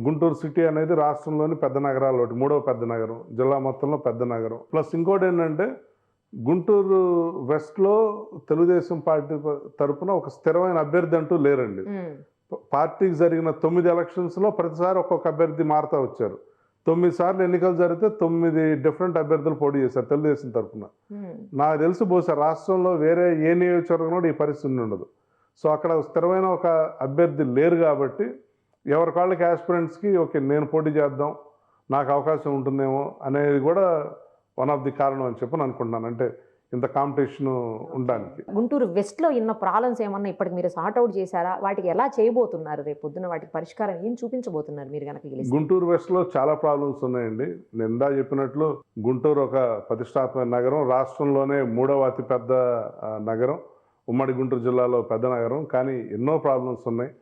S2: గుంటూరు సిటీ అనేది రాష్ట్రంలోని పెద్ద నగరాలు ఒకటి, 3వ పెద్ద నగరం, జిల్లా మొత్తంలో పెద్ద నగరం. ప్లస్ ఇంకోటి ఏంటంటే గుంటూరు వెస్ట్లో తెలుగుదేశం పార్టీ తరఫున ఒక స్థిరమైన అభ్యర్థి అంటూ లేరండి. పార్టీకి జరిగిన 9 ఎలక్షన్స్లో ప్రతిసారి ఒక్కొక్క అభ్యర్థి మారుతూ వచ్చారు. 9 సార్లు ఎన్నికలు జరిగితే 9 డిఫరెంట్ అభ్యర్థులు పోటీ చేశారు తెలుగుదేశం తరఫున. నాకు తెలిసి బహుశా రాష్ట్రంలో వేరే ఏ నియోజకవర్గం కూడా ఈ పరిస్థితి ఉండదు. సో అక్కడ స్థిరమైన ఒక అభ్యర్థి లేరు కాబట్టి ఎవరి వాళ్ళకి యాస్పిరెంట్స్కి ఓకే నేను పోటీ చేద్దాం, నాకు అవకాశం ఉంటుందేమో అనేది కూడా వన్ ఆఫ్ ది కారణం అని చెప్పి అనుకుంటున్నాను. అంటే ఇంత కాంపిటీషన్ ఉండడానికి.
S1: గుంటూరు వెస్ట్లో ఉన్న ప్రాబ్లమ్స్ ఏమన్నా ఇప్పటికి మీరు సార్ట్ అవుట్ చేశారా? వాటికి ఎలా చేయబోతున్నారు? రేపు పొద్దున వాటికి పరిష్కారం ఏం చూపించబోతున్నారు మీరు కనుక గెలిస్తే?
S2: గుంటూరు వెస్ట్లో చాలా ప్రాబ్లమ్స్ ఉన్నాయండి. నేను ఇందా చెప్పినట్లు గుంటూరు ఒక ప్రతిష్టాత్మక నగరం, రాష్ట్రంలోనే 3వ అతిపెద్ద నగరం, ఉమ్మడి గుంటూరు జిల్లాలో పెద్ద నగరం. కానీ ఎన్నో ప్రాబ్లమ్స్ ఉన్నాయి.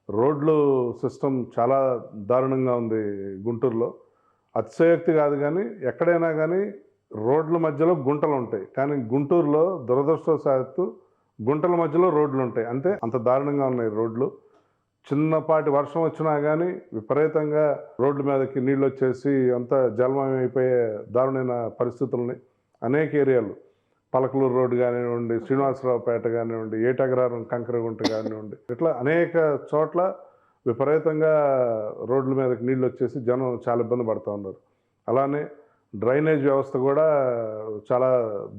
S2: రోడ్లు సిస్టమ్ చాలా దారుణంగా ఉంది గుంటూరులో. అతిశయోక్తి కాదు కానీ ఎక్కడైనా కానీ రోడ్ల మధ్యలో గుంటలు ఉంటాయి. కానీ గుంటూరులో దురదృష్టవశాత్తు గుంటల మధ్యలో రోడ్లు ఉంటాయి. అంటే అంత దారుణంగా ఉన్నాయి రోడ్లు. చిన్నపాటి వర్షం వచ్చినా కానీ విపరీతంగా రోడ్ల మీదకి నీళ్ళు వచ్చేసి అంతా జలమయం అయిపోయే దారుణమైన పరిస్థితులని అనేక ఏరియాలు, పలకలూరు రోడ్డు కానివ్వండి, శ్రీనివాసరావుపేట కానివ్వండి, ఏటగ్రహారం కంకరగుంట కానివ్వండి, ఇట్లా అనేక చోట్ల విపరీతంగా రోడ్ల మీదకి నీళ్ళు వచ్చేసి జనం చాలా ఇబ్బంది పడుతూ ఉన్నారు. అలానే డ్రైనేజ్ వ్యవస్థ కూడా చాలా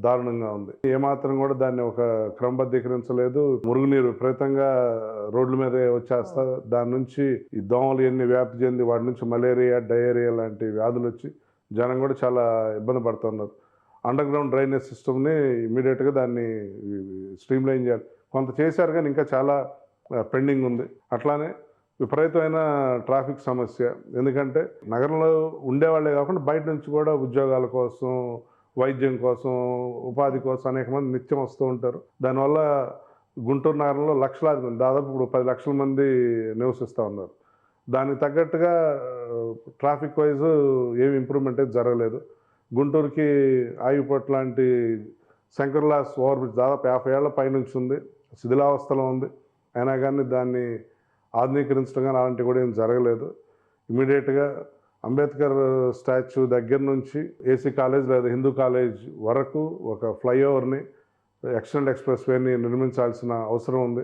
S2: దారుణంగా ఉంది. ఏమాత్రం కూడా దాన్ని ఒక క్రమబద్ధీకరించలేదు. మురుగునీరు విపరీతంగా రోడ్ల మీదే వచ్చేస్తా, దాని నుంచి ఈ దోమలు ఎన్ని వ్యాప్తి చెంది వాటి నుంచి మలేరియా, డయేరియా లాంటి వ్యాధులు వచ్చి జనం కూడా చాలా ఇబ్బంది పడుతున్నారు. అండర్ గ్రౌండ్ డ్రైనేజ్ సిస్టమ్ని ఇమీడియట్గా దాన్ని స్ట్రీమ్లైన్ చేయాలి. కొంత చేశారు కానీ ఇంకా చాలా పెండింగ్ ఉంది. అట్లానే విపరీతమైన ట్రాఫిక్ సమస్య. ఎందుకంటే నగరంలో ఉండేవాళ్ళే కాకుండా బయట నుంచి కూడా ఉద్యోగాల కోసం, వైద్యం కోసం, ఉపాధి కోసం అనేక మంది నిత్యం వస్తూ ఉంటారు. దానివల్ల గుంటూరు నగరంలో లక్షలాది మంది, దాదాపు ఇప్పుడు 10 లక్షల మంది నివసిస్తూ ఉన్నారు. దానికి తగ్గట్టుగా ట్రాఫిక్ వైజ్ ఏమి ఇంప్రూవ్మెంట్ అయితే జరగలేదు. గుంటూరుకి ఆగిపోట్ లాంటి శంకర్లాస్ ఓవర్ బ్రిడ్జ్ దాదాపు 50 ఏళ్ల పైనుంచి ఉంది, శిథిలావస్థలో ఉంది. అయినా కానీ దాన్ని ఆధునీకరించడం కానీ అలాంటివి కూడా ఏం జరగలేదు. ఇమీడియట్గా అంబేద్కర్ స్టాచ్యూ దగ్గర నుంచి ఏసీ కాలేజ్ లేదా హిందూ కాలేజ్ వరకు ఒక ఫ్లైఓవర్ని, ఎక్స్టెండ్ ఎక్స్ప్రెస్ వేని నిర్మించాల్సిన అవసరం ఉంది.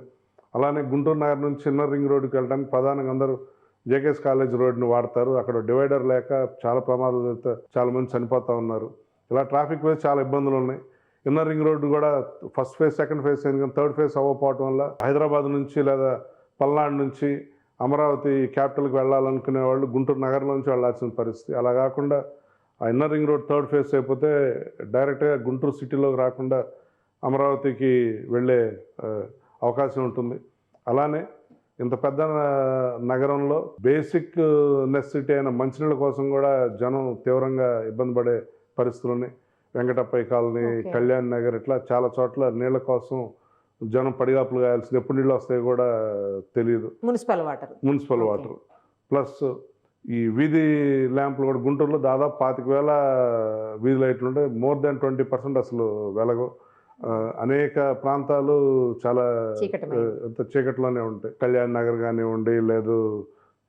S2: అలానే గుంటూరు నగర్ నుంచి ఇన్నర్ రింగ్ రోడ్డుకి వెళ్ళడానికి ప్రధానంగా అందరూ జేకేఎస్ కాలేజ్ రోడ్ని వాడతారు. అక్కడ డివైడర్ లేక చాలా ప్రమాదాలు జరుగుతాయి, చాలా మంది చనిపోతూ ఉన్నారు. ఇలా ట్రాఫిక్ వైజ్ చాలా ఇబ్బందులు ఉన్నాయి. ఇన్నర్ రింగ్ రోడ్డు కూడా first phase, second phase, third phase అవ్వకపోవటం వల్ల హైదరాబాద్ నుంచి లేదా పల్నాడు నుంచి అమరావతి క్యాపిటల్కి వెళ్ళాలనుకునే వాళ్ళు గుంటూరు నగరంలో నుంచి వెళ్ళాల్సిన పరిస్థితి. అలా కాకుండా ఆ inner ring road third phase అయిపోతే డైరెక్ట్గా గుంటూరు సిటీలోకి రాకుండా అమరావతికి వెళ్ళే అవకాశం ఉంటుంది. అలానే ఇంత పెద్ద నగరంలో బేసిక్ నెసెసిటీ అయిన మంచినీళ్ళ కోసం కూడా జనం తీవ్రంగా ఇబ్బంది పడే పరిస్థితులు ఉన్నాయి. వెంకటప్పయ్య కాలనీ, కళ్యాణ్ నగర్, ఇట్లా చాలా చోట్ల నీళ్ళ కోసం జనం పడిగాపులు కాయాల్సింది. ఎప్పుడు నీళ్ళు వస్తాయో కూడా తెలియదు. మున్సిపల్ వాటర్ ప్లస్ ఈ వీధి ల్యాంపులు కూడా గుంటూరులో దాదాపు 25,000 వీధి లైట్లు ఉంటే మోర్ దాన్ 20% అసలు వెలగవు. అనేక ప్రాంతాలు చాలా చీకట్లోనే ఉంటాయి. కళ్యాణ్ నగర్ కానివ్వండి, లేదు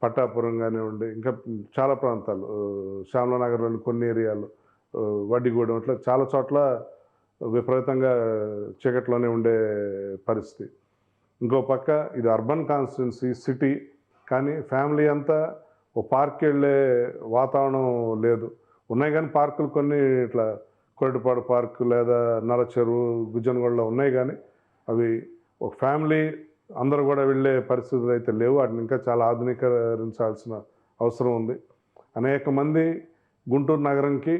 S2: పట్టాపురం కానివ్వండి, ఇంకా చాలా ప్రాంతాలు, శ్యామలానగర్లోని కొన్ని ఏరియాలు, వడ్డిగూడెం, ఇట్లా చాలా చోట్ల విపరీతంగా చీకట్లోనే ఉండే పరిస్థితి. ఇంకో పక్క ఇది అర్బన్ కాన్స్టిట్యున్సీ సిటీ, కానీ ఫ్యామిలీ అంతా ఓ పార్క్ వెళ్ళే వాతావరణం లేదు. ఉన్నాయి కానీ పార్కులు కొన్ని ఇట్లా కోటిపాడు పార్కు లేదా నరచెరువు గుజ్జనగూడలో ఉన్నాయి, కానీ అవి ఒక ఫ్యామిలీ అందరూ కూడా వెళ్ళే పరిస్థితులు అయితే లేవు. వాటిని ఇంకా చాలా ఆధునీకరించాల్సిన అవసరం ఉంది. అనేక మంది గుంటూరు నగరంకి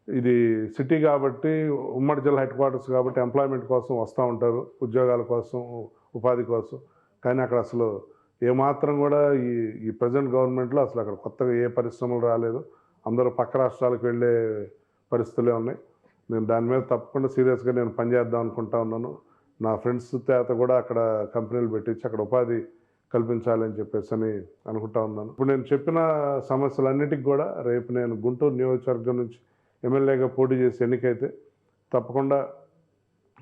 S2: ఇది సిటీ కాబట్టి, ఉమ్మడి జిల్లా హెడ్ క్వార్టర్స్ కాబట్టి ఎంప్లాయ్మెంట్ కోసం వస్తూ ఉంటారు, ఉద్యోగాల కోసం, ఉపాధి కోసం. కానీ అక్కడ అసలు ఏమాత్రం కూడా ఈ ప్రజెంట్ గవర్నమెంట్లో అసలు అక్కడ కొత్తగా ఏ పరిశ్రమలు రాలేదు. అందరూ పక్క రాష్ట్రాలకు వెళ్ళే పరిస్థితులే ఉన్నాయి. నేను దాని మీద తప్పకుండా సీరియస్గా నేను పనిచేద్దాం అనుకుంటా ఉన్నాను. నా ఫ్రెండ్స్ చేత కూడా అక్కడ కంపెనీలు పెట్టించి అక్కడ ఉపాధి కల్పించాలని చెప్పేసి అని అనుకుంటా ఉన్నాను. ఇప్పుడు నేను చెప్పిన సమస్యలన్నిటికి కూడా రేపు నేను గుంటూరు నియోజకవర్గం నుంచి ఎమ్మెల్యేగా పోటీ చేసి ఎన్నికైతే తప్పకుండా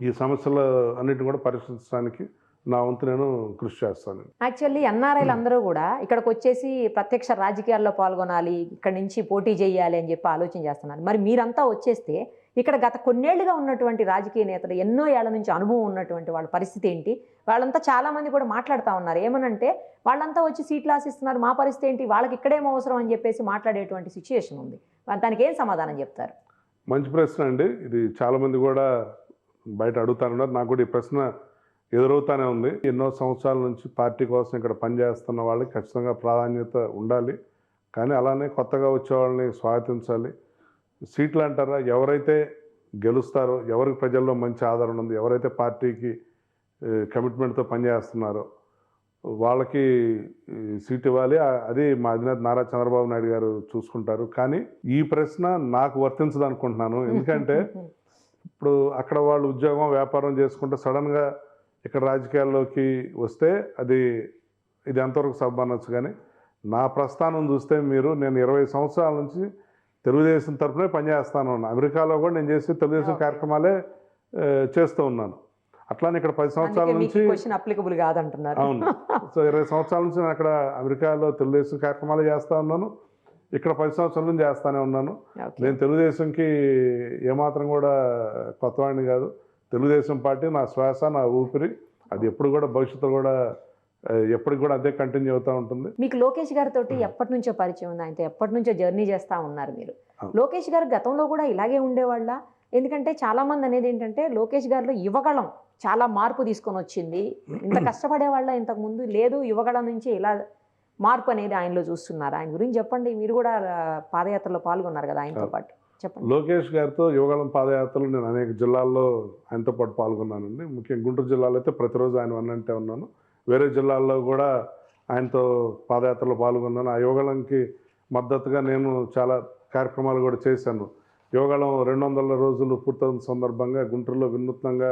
S2: ఈ సమస్యలు అన్నిటిని కూడా పరిష్కరించడానికి నా వంతు నేను కృషి చేస్తాను.
S1: యాక్చువల్లీ ఎన్ఆర్ఐలు అందరూ కూడా ఇక్కడికి వచ్చేసి ప్రత్యక్ష రాజకీయాల్లో పాల్గొనాలి, ఇక్కడ నుంచి పోటీ చేయాలి అని చెప్పి ఆలోచన చేస్తున్నారు. మరి మీరంతా వచ్చేస్తే ఇక్కడ గత కొన్నేళ్లుగా ఉన్నటువంటి రాజకీయ నేతలు, ఎన్నో ఏళ్ల నుంచి అనుభవం ఉన్నటువంటి వాళ్ళ పరిస్థితి ఏంటి? వాళ్ళంతా చాలామంది కూడా మాట్లాడుతూ ఉన్నారు. ఏమనంటే వాళ్ళంతా వచ్చి సీట్లు ఆశిస్తున్నారు, మా పరిస్థితి ఏంటి, వాళ్ళకి ఇక్కడేమో అవసరం అని చెప్పేసి మాట్లాడేటువంటి సిచ్యుయేషన్ ఉంది. దానికి ఏం సమాధానం చెప్తారు?
S2: మంచి ప్రశ్న అండి. ఇది చాలామంది కూడా బయట అడుగుతానున్నారు. నాకు కూడా ఈ ప్రశ్న ఎదురవుతానే ఉంది. ఎన్నో సంవత్సరాల నుంచి పార్టీ కోసం ఇక్కడ పనిచేస్తున్న వాళ్ళకి ఖచ్చితంగా ప్రాధాన్యత ఉండాలి, కానీ అలానే కొత్తగా వచ్చే వాళ్ళని స్వాగతించాలి. సీట్లు అంటారా, ఎవరైతే గెలుస్తారో, ఎవరికి ప్రజల్లో మంచి ఆదరణ ఉంది, ఎవరైతే పార్టీకి కమిట్మెంట్తో పనిచేస్తున్నారో వాళ్ళకి సీట్ ఇవ్వాలి. అది మా అధినేత నారా చంద్రబాబు నాయుడు గారు చూసుకుంటారు. కానీ ఈ ప్రశ్న నాకు వర్తించదు అనుకుంటున్నాను. ఎందుకంటే ఇప్పుడు అక్కడ వాళ్ళు ఉద్యోగం వ్యాపారం చేసుకుంటే సడన్గా ఇక్కడ రాజకీయాల్లోకి వస్తే ఇది ఎంతవరకు సబ్బనొచ్చు. కానీ నా ప్రస్థానం చూస్తే నేను 20 సంవత్సరాల నుంచి తెలుగుదేశం తరఫునే పనిచేస్తాను. అమెరికాలో కూడా నేను చేసి తెలుగుదేశం కార్యక్రమాలే చేస్తూ ఉన్నాను. అట్లానే ఇక్కడ 10 సంవత్సరాల నుంచి
S1: అప్లికబుల్ కాదంటున్నారు.
S2: అవును. సో 20 సంవత్సరాల నుంచి నేను అక్కడ అమెరికాలో తెలుగుదేశం కార్యక్రమాలు చేస్తూ ఉన్నాను, ఇక్కడ 10 సంవత్సరాల నుంచి చేస్తూనే ఉన్నాను. నేను తెలుగుదేశంకి ఏమాత్రం కూడా కొత్తవాడిని కాదు. తెలుగుదేశం పార్టీ నా శ్వాస, నా ఊపిరి. అది ఎప్పుడు కూడా భవిష్యత్తు కూడా ఎప్పటికి కూడా అదే కంటిన్యూ అవుతూ ఉంటుంది.
S1: మీకు లోకేష్ గారితో ఎప్పటి నుంచో పరిచయం ఉంది, ఆయనతో ఎప్పటి నుంచో జర్నీ చేస్తూ ఉన్నారు మీరు. లోకేష్ గారు గతంలో కూడా ఇలాగే ఉండేవాళ్ళ? ఎందుకంటే చాలామంది అనేది ఏంటంటే లోకేష్ గారిలో యువగళం చాలా మార్పు తీసుకొని వచ్చింది. ఇంత కష్టపడేవాళ్ళ ఇంతకుముందు లేదు, యువగళం నుంచి ఇలా మార్పు అనేది ఆయనలో చూస్తున్నారు. ఆయన గురించి చెప్పండి. మీరు కూడా పాదయాత్రలో పాల్గొన్నారు కదా ఆయనతో పాటు, చెప్పండి.
S2: లోకేష్ గారితో యువగళం పాదయాత్రలు నేను అనేక జిల్లాల్లో ఆయనతో పాటు పాల్గొన్నానండి. ముఖ్యంగా గుంటూరు జిల్లాలో అయితే ప్రతిరోజు ఆయన వన్నంటే ఉన్నాను. వేరే జిల్లాల్లో కూడా ఆయనతో పాదయాత్రలో పాల్గొన్నాను. ఆ యువగళంకి మద్దతుగా నేను చాలా కార్యక్రమాలు కూడా చేశాను. యువగళం 200 రోజులు పూర్తయిన సందర్భంగా గుంటూరులో వినూత్నంగా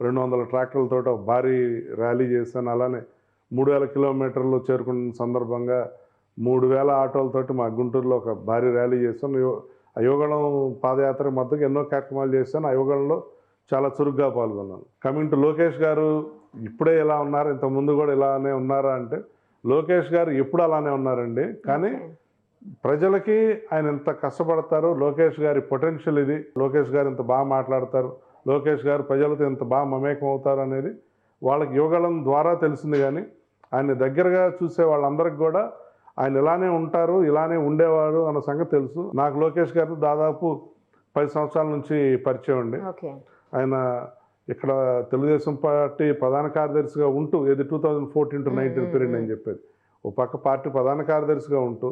S2: 200 ట్రాక్టర్లతో భారీ ర్యాలీ చేశాను. అలానే 3000 కిలోమీటర్లు చేరుకున్న సందర్భంగా 3000 ఆటోలతోటి మా గుంటూరులో ఒక భారీ ర్యాలీ చేశాను. ఆ యువగళం పాదయాత్ర మద్దతుగా ఎన్నో కార్యక్రమాలు చేశాను. ఆ యువగళంలో చాలా చురుగ్గా పాల్గొన్నాను. కమింగ్ టు లోకేష్ గారు ఇప్పుడే ఇలా ఉన్నారు, ఇంతకుముందు కూడా ఇలానే ఉన్నారా అంటే, లోకేష్ గారు ఎప్పుడు అలానే ఉన్నారండి. కానీ ప్రజలకి ఆయన ఎంత కష్టపడతారు, లోకేష్ గారి పొటెన్షియల్ ఇది, లోకేష్ గారు ఇంత బాగా మాట్లాడతారు, లోకేష్ గారు ప్రజలతో ఎంత బాగా మమేకం అవుతారు అనేది వాళ్ళకి యువగళం ద్వారా తెలిసింది. కానీ ఆయన దగ్గరగా చూసే వాళ్ళందరికీ కూడా ఆయన ఇలానే ఉంటారు, ఇలానే ఉండేవారు అన్న సంగతి తెలుసు. నాకు లోకేష్ గారు దాదాపు 10 సంవత్సరాల నుంచి పరిచయం అండి. ఆయన ఇక్కడ తెలుగుదేశం పార్టీ ప్రధాన కార్యదర్శిగా ఉంటూ, ఏది 2014 to 19 పీరియడ్ అని చెప్పేది, ఓ పక్క పార్టీ ప్రధాన కార్యదర్శిగా ఉంటూ,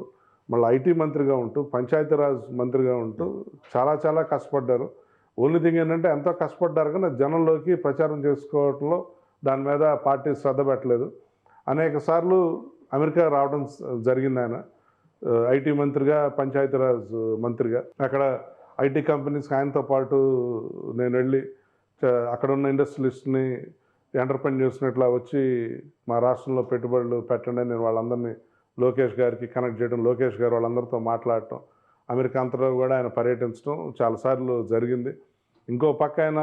S2: మళ్ళీ ఐటీ మంత్రిగా ఉంటూ, పంచాయతీరాజ్ మంత్రిగా ఉంటూ చాలా చాలా కష్టపడ్డారు. ఓన్లీ థింగ్ ఏంటంటే ఎంతో కష్టపడ్డారు కానీ జనంలోకి ప్రచారం చేసుకోవడంలో దాని మీద పార్టీ శ్రద్ధ పెట్టలేదు. అనేక సార్లు అమెరికా రావడం జరిగింది ఆయన ఐటీ మంత్రిగా, పంచాయతీరాజ్ మంత్రిగా. అక్కడ ఐటీ కంపెనీస్కి ఆయనతో పాటు నేను వెళ్ళి అక్కడ ఉన్న ఇండస్ట్రియలిస్ట్ని, ఎంటర్ప్రెన్యూర్స్ని ఇట్లా వచ్చి మా రాష్ట్రంలో పెట్టుబడులు పెట్టండి నేను వాళ్ళందరినీ లోకేష్ గారికి కనెక్ట్ చేయడం, లోకేష్ గారు వాళ్ళందరితో మాట్లాడటం, అమెరికా అంతలో కూడా ఆయన పర్యటించడం చాలాసార్లు జరిగింది. ఇంకో పక్క ఆయన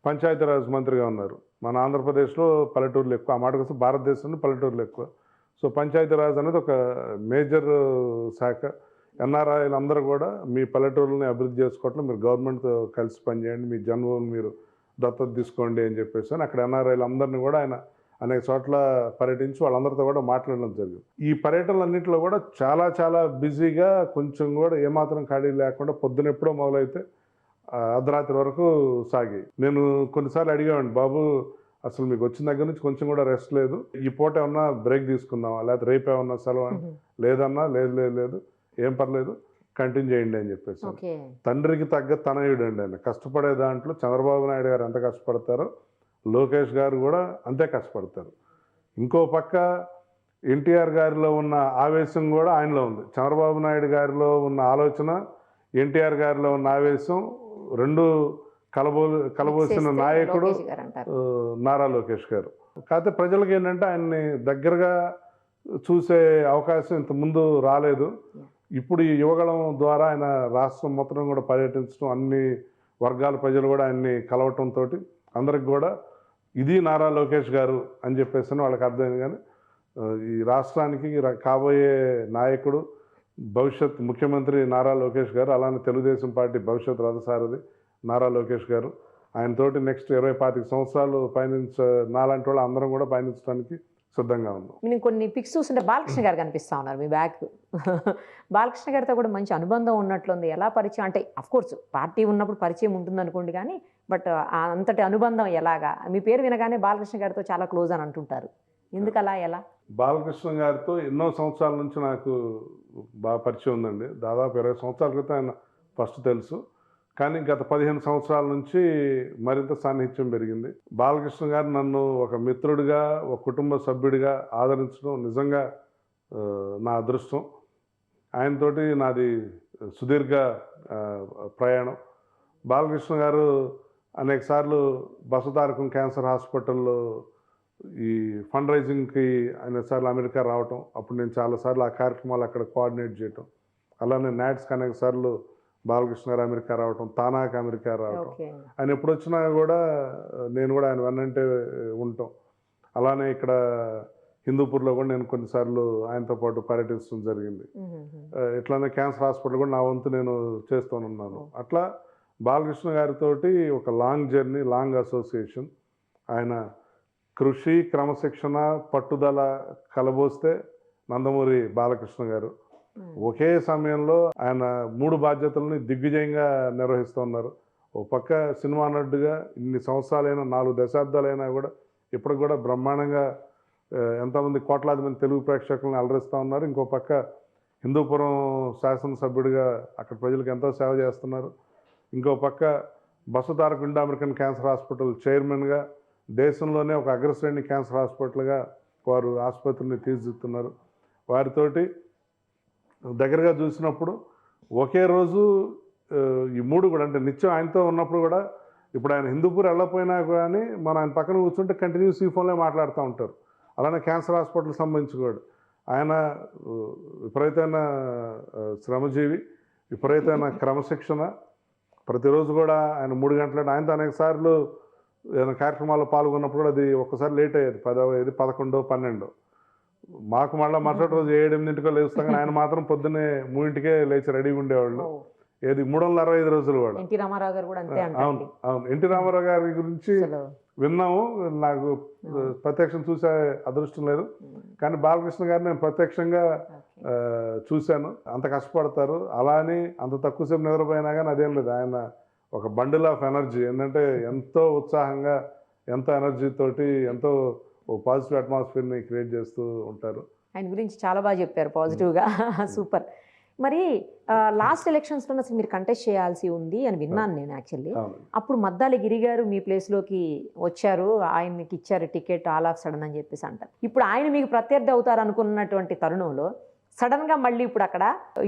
S2: పంచాయతీరాజ్ మంత్రిగా ఉన్నారు. మన ఆంధ్రప్రదేశ్లో పల్లెటూర్లు ఎక్కువ, ఆ మాటకు వస్తే భారతదేశంలో పల్లెటూర్లు ఎక్కువ. సో పంచాయతీరాజ్ అనేది ఒక మేజర్ శాఖ. ఎన్ఆర్ఐలు అందరూ కూడా మీ పల్లెటూరుని అభివృద్ధి చేసుకోవట్లో మీరు గవర్నమెంట్తో కలిసి పనిచేయండి, మీ జన్మభూమిని మీరు దత్తత తీసుకోండి అని చెప్పేసి అక్కడ ఎన్ఆర్ఐలు అందరినీ కూడా ఆయన అనేక చోట్ల పర్యటించి వాళ్ళందరితో కూడా మాట్లాడడం జరిగింది. ఈ పర్యటనలన్నింటిలో కూడా చాలా చాలా బిజీగా, కొంచెం కూడా ఏమాత్రం ఖాళీ లేకుండా పొద్దునెప్పుడో మొదలైతే అర్ధరాత్రి వరకు సాగి. నేను కొన్నిసార్లు అడిగామండి, బాబు అసలు మీకు వచ్చిన దగ్గర నుంచి కొంచెం కూడా రెస్ట్ లేదు, ఈ పూట ఏమన్నా బ్రేక్ తీసుకుందామా, లేకపోతే రేపు ఏమన్నా సెలవు అని. లేదన్నా, లేదు లేదు లేదు, ఏం పర్లేదు, కంటిన్యూ చేయండి అని చెప్పేసి. తండ్రికి తగ్గ తనయుడు అండి ఆయన. కష్టపడే దాంట్లో చంద్రబాబు నాయుడు గారు ఎంత కష్టపడతారో లోకేష్ గారు కూడా అంతే కష్టపడతారు. ఇంకో పక్క ఎన్టీఆర్ గారిలో ఉన్న ఆవేశం కూడా ఆయనలో ఉంది. చంద్రబాబు నాయుడు గారిలో ఉన్న ఆలోచన, ఎన్టీఆర్ గారిలో ఉన్న ఆవేశం రెండు కలబోసిన నాయకుడు నారా లోకేష్ గారు. కాకపోతే ప్రజలకు ఏంటంటే ఆయన్ని దగ్గరగా చూసే అవకాశం ఇంతకుముందు రాలేదు. ఇప్పుడు ఈ యువగళం ద్వారా ఆయన రాష్ట్రం మొత్తం కూడా పర్యటించడం, అన్ని వర్గాల ప్రజలు కూడా ఆయన్ని కలవటంతో అందరికి కూడా ఇది నారా లోకేష్ గారు అని చెప్పేసి వాళ్ళకి అర్థమైంది. కానీ ఈ రాష్ట్రానికి కాబోయే నాయకుడు, భవిష్యత్ ముఖ్యమంత్రి నారా లోకేష్ గారు, అలానే తెలుగుదేశం పార్టీ భవిష్యత్ రథసారథి నారా లోకేష్ గారు. ఆయనతోటి నెక్స్ట్ 20-25 సంవత్సరాలు నాలాంటి వాళ్ళు అందరం కూడా పయనించడానికి సిద్ధంగా ఉన్నాం.
S1: నేను కొన్ని పిక్స్ చూస్తుంటే బాలకృష్ణ గారు కనిపిస్తూ ఉన్నారు మీ బ్యాక్. బాలకృష్ణ గారితో కూడా మంచి అనుబంధం ఉన్నట్లుంది. ఎలా పరిచయం అంటే అఫ్కోర్స్ పార్టీ ఉన్నప్పుడు పరిచయం ఉంటుంది అనుకోండి, కానీ బట్ అంతటి అనుబంధం ఎలాగా? మీ పేరు వినగానే బాలకృష్ణ గారితో చాలా క్లోజ్ అని అంటుంటారు. ఎందుకు అలా, ఎలా?
S2: బాలకృష్ణ గారితో ఎన్నో సంవత్సరాల నుంచి నాకు బాగా పరిచయం ఉందండి. దాదాపు 20 సంవత్సరాల క్రితం ఆయన ఫస్ట్ తెలుసు, కానీ గత 15 సంవత్సరాల నుంచి మరింత సాన్నిహిత్యం పెరిగింది. బాలకృష్ణ గారు నన్ను ఒక మిత్రుడిగా, ఒక కుటుంబ సభ్యుడిగా ఆదరించడం నిజంగా నా అదృష్టం. ఆయనతోటి నాది సుదీర్ఘ ప్రయాణం. బాలకృష్ణ గారు అనేకసార్లు బసవతారకం క్యాన్సర్ హాస్పిటల్లో ఈ ఫండ్ రైజింగ్కి అనేకసార్లు అమెరికా రావటం, అప్పుడు నేను చాలాసార్లు ఆ కార్యక్రమాలు అక్కడ కోఆర్డినేట్ చేయటం, అలానే నాట్స్కి అనేకసార్లు బాలకృష్ణ గారు అమెరికా రావటం, తానాకి అమెరికా రావటం, ఆయన ఎప్పుడు వచ్చినా కూడా నేను కూడా ఆయన వెన్నంటే ఉంటాం. అలానే ఇక్కడ హిందూపూర్లో కూడా నేను కొన్నిసార్లు ఆయనతో పాటు పర్యటించడం జరిగింది. ఇట్లానే క్యాన్సర్ హాస్పిటల్ కూడా నా వంతు నేను చేస్తూనున్నాను. అట్లా బాలకృష్ణ గారితో ఒక లాంగ్ జర్నీ, లాంగ్ అసోసియేషన్. ఆయన కృషి, క్రమశిక్షణ, పట్టుదల కలబోస్తే నందమూరి బాలకృష్ణ గారు. ఒకే సమయంలో ఆయన 3 బాధ్యతలని దిగ్విజయంగా నిర్వహిస్తున్నారు. ఓ పక్క సినిమా నటుడుగా ఇన్ని సంవత్సరాలైనా, 4 దశాబ్దాలైనా కూడా ఇప్పటికి కూడా బ్రహ్మాండంగా ఎంతమంది కోట్లాది మంది తెలుగు ప్రేక్షకులను అలరిస్తూ ఉన్నారు. ఇంకో పక్క హిందూపురం శాసనసభ్యుడిగా అక్కడ ప్రజలకు ఎంతో సేవ చేస్తున్నారు. ఇంకో పక్క Basavataraka Indo American cancer hospital చైర్మన్గా, దేశంలోనే ఒక అగ్రశ్రేణి క్యాన్సర్ హాస్పిటల్గా వారు ఆసుపత్రిని తీర్చిదిద్దుతున్నారు. వారితోటి దగ్గరగా చూసినప్పుడు ఒకే రోజు ఈ 3 కూడా, అంటే నిత్యం ఆయనతో ఉన్నప్పుడు కూడా, ఇప్పుడు ఆయన హిందూపూర్ వెళ్ళకపోయినా కానీ మనం ఆయన పక్కన కూర్చుంటే కంటిన్యూస్ ఈ ఫోన్లో మాట్లాడుతూ ఉంటారు. అలానే క్యాన్సర్ హాస్పిటల్ సంబంధించి కూడా ఆయన విపరీతమైన శ్రమజీవి, విపరీతమైన క్రమశిక్షణ. ప్రతిరోజు కూడా ఆయన 3 గంటల ఆయనతో అనేక సార్లు ఏదైనా కార్యక్రమాల్లో పాల్గొన్నప్పుడు కూడా అది ఒక్కసారి లేట్ అయ్యేది, 10 అయ్యేది, 11, 12. మాకు మళ్ళీ మరుసటి రోజు 7-8 లేస్తాం, కానీ ఆయన మాత్రం పొద్దున్నే 3కే లేచి రెడీగా ఉండేవాళ్ళు. ఏది 365 రోజులు కూడా.
S1: ఎన్టీ రామారావు గారు కూడా అంతే.
S2: అవును అవును, ఎన్టీ రామారావు గారి గురించి విన్నాము, నాకు ప్రత్యక్షం చూసే అదృష్టం లేదు, కానీ బాలకృష్ణ గారిని నేను ప్రత్యక్షంగా చూశాను. అంత కష్టపడతారు. అలా అని అంత తక్కువసేపు నిద్రపోయినా కానీ అదేం లేదు, ఆయన ఒక బండిల్ ఆఫ్ ఎనర్జీ. ఏంటంటే ఎంతో ఉత్సాహంగా, ఎంతో ఎనర్జీ తోటి, ఎంతో పాజిటివ్ అట్మాస్ఫియర్ని క్రియేట్ చేస్తూ ఉంటారు.
S1: ఆయన గురించి చాలా బాగా చెప్పారు పాజిటివ్గా. సూపర్. మరి లాస్ట్ ఎలక్షన్స్లో అసలు మీరు కంటెస్ట్ చేయాల్సి ఉంది అని విన్నాను నేను యాక్చువల్లీ. అప్పుడు మద్దాలి గిరి గారు మీ ప్లేస్లోకి వచ్చారు, ఆయనకి ఇచ్చారు టికెట్ ఆల్ ఆఫ్ సడన్ అని చెప్పేసి అంటారు. ఇప్పుడు ఆయన మీకు ప్రత్యర్థి అవుతారు అనుకున్నటువంటి తరుణంలో సడన్గా మళ్ళీ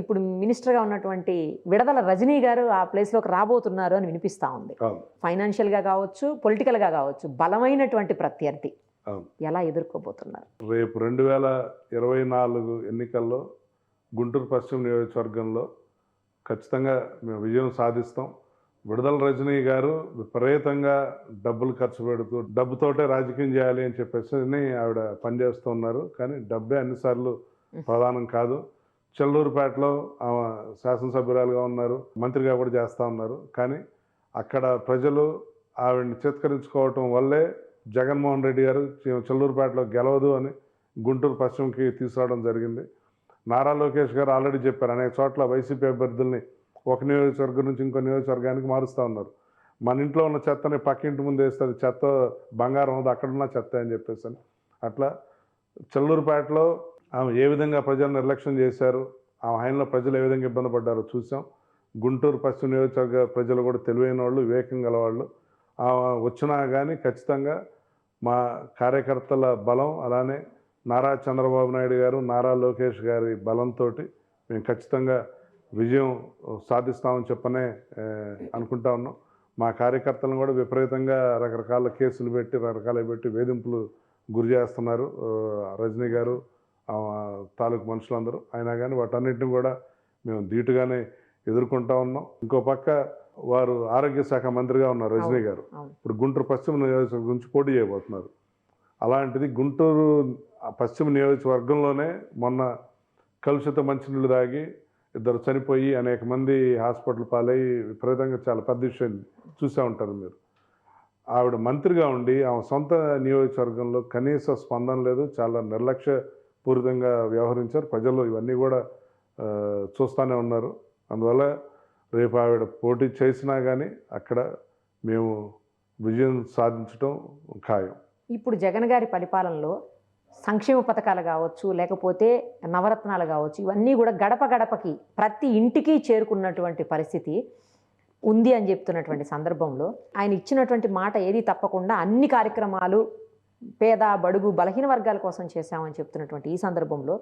S1: ఇప్పుడు మినిస్టర్గా ఉన్నటువంటి విడదల రజనీ గారు ఆ ప్లేస్లోకి రాబోతున్నారు అని వినిపిస్తూ ఉంది. ఫైనాన్షియల్గా కావచ్చు, పొలిటికల్గా కావచ్చు, బలమైనటువంటి ప్రత్యర్థి. ఎలా ఎదుర్కోబోతున్నారు?
S2: రేపు 2024 ఎన్నికల్లో గుంటూరు పశ్చిమ నియోజకవర్గంలో ఖచ్చితంగా మేము విజయం సాధిస్తాం. విడదల రజనీ గారు విపరీతంగా డబ్బులు ఖర్చు పెడుతూ డబ్బుతోటే రాజకీయం చేయాలి అని చెప్పేసి ఆవిడ పనిచేస్తూ ఉన్నారు. కానీ డబ్బే అన్నిసార్లు ప్రధానం కాదు. చెల్లూరుపేటలో ఆమె శాసనసభ్యురాలుగా ఉన్నారు, మంత్రిగా కూడా చేస్తూ ఉన్నారు. కానీ అక్కడ ప్రజలు ఆవిడని చిత్కరించుకోవటం వల్లే జగన్మోహన్ రెడ్డి గారు చెల్లూరుపేటలో గెలవదు అని గుంటూరు పశ్చిమకి తీసుకురావడం జరిగింది. నారా లోకేష్ గారు ఆల్రెడీ చెప్పారు, అనేక చోట్ల వైసీపీ అభ్యర్థుల్ని ఒక నియోజకవర్గం నుంచి ఇంకో నియోజకవర్గానికి మారుస్తూ ఉన్నారు. మన ఇంట్లో ఉన్న చెత్తని పక్కింటి ముందు వేస్తే అది చెత్త బంగారం ఉంది, అక్కడున్న చెత్త అని చెప్పేసి అని. అట్లా చెల్లూరుపేటలో ఆమె ఏ విధంగా ప్రజలు నిర్లక్ష్యం చేశారు, ఆ ఆయనలో ప్రజలు ఏ విధంగా ఇబ్బంది పడ్డారో చూసాం. గుంటూరు పశ్చిమ నియోజకవర్గ ప్రజలు కూడా తెలివైన వాళ్ళు, వివేకం గలవాళ్ళు. వచ్చినా కానీ ఖచ్చితంగా మా కార్యకర్తల బలం, అలానే నారా చంద్రబాబు నాయుడు గారు, నారా లోకేష్ గారి బలంతో మేము ఖచ్చితంగా విజయం సాధిస్తామని చెప్పనే అనుకుంటా ఉన్నాం. మా కార్యకర్తలను కూడా విపరీతంగా రకరకాల కేసులు పెట్టి వేధింపులు గురి చేస్తున్నారు రజనీ గారు తాలూకు మనుషులందరూ. అయినా కానీ వాటన్నిటిని కూడా మేము ధీటుగానే ఎదుర్కొంటా ఉన్నాం. ఇంకో పక్క వారు ఆరోగ్య శాఖ మంత్రిగా ఉన్నారు రజనీ గారు. ఇప్పుడు గుంటూరు పశ్చిమ నియోజకవర్గం నుంచి పోటీ చేయబోతున్నారు. అలాంటిది గుంటూరు పశ్చిమ నియోజకవర్గంలోనే మొన్న కలుషిత మంచినీళ్ళు తాగి ఇద్దరు చనిపోయి అనేక మంది హాస్పిటల్ పాలయ్యి విపరీతంగా చాలా పెద్ద విషయం చూసే ఉంటారు మీరు. ఆవిడ మంత్రిగా ఉండి ఆమె సొంత నియోజకవర్గంలో కనీస స్పందన లేదు, చాలా నిర్లక్ష్యపూరితంగా వ్యవహరించారు. ప్రజలు ఇవన్నీ కూడా చూస్తూనే ఉన్నారు. అందువల్ల రేపు ఆవిడ పోటీ చేసినా కానీ అక్కడ మేము విజయం సాధించడం ఖాయం.
S1: ఇప్పుడు జగన్ గారి పరిపాలనలో సంక్షేమ పథకాలు కావచ్చు, లేకపోతే నవరత్నాలు కావచ్చు, ఇవన్నీ కూడా గడప గడపకి ప్రతి ఇంటికి చేరుకున్నటువంటి పరిస్థితి ఉంది అని చెప్తున్నటువంటి సందర్భంలో ఆయన ఇచ్చినటువంటి మాట ఏది తప్పకుండా అన్ని కార్యక్రమాలు పేద బడుగు బలహీన వర్గాల కోసం చేశామని చెప్తున్నటువంటి ఈ సందర్భంలో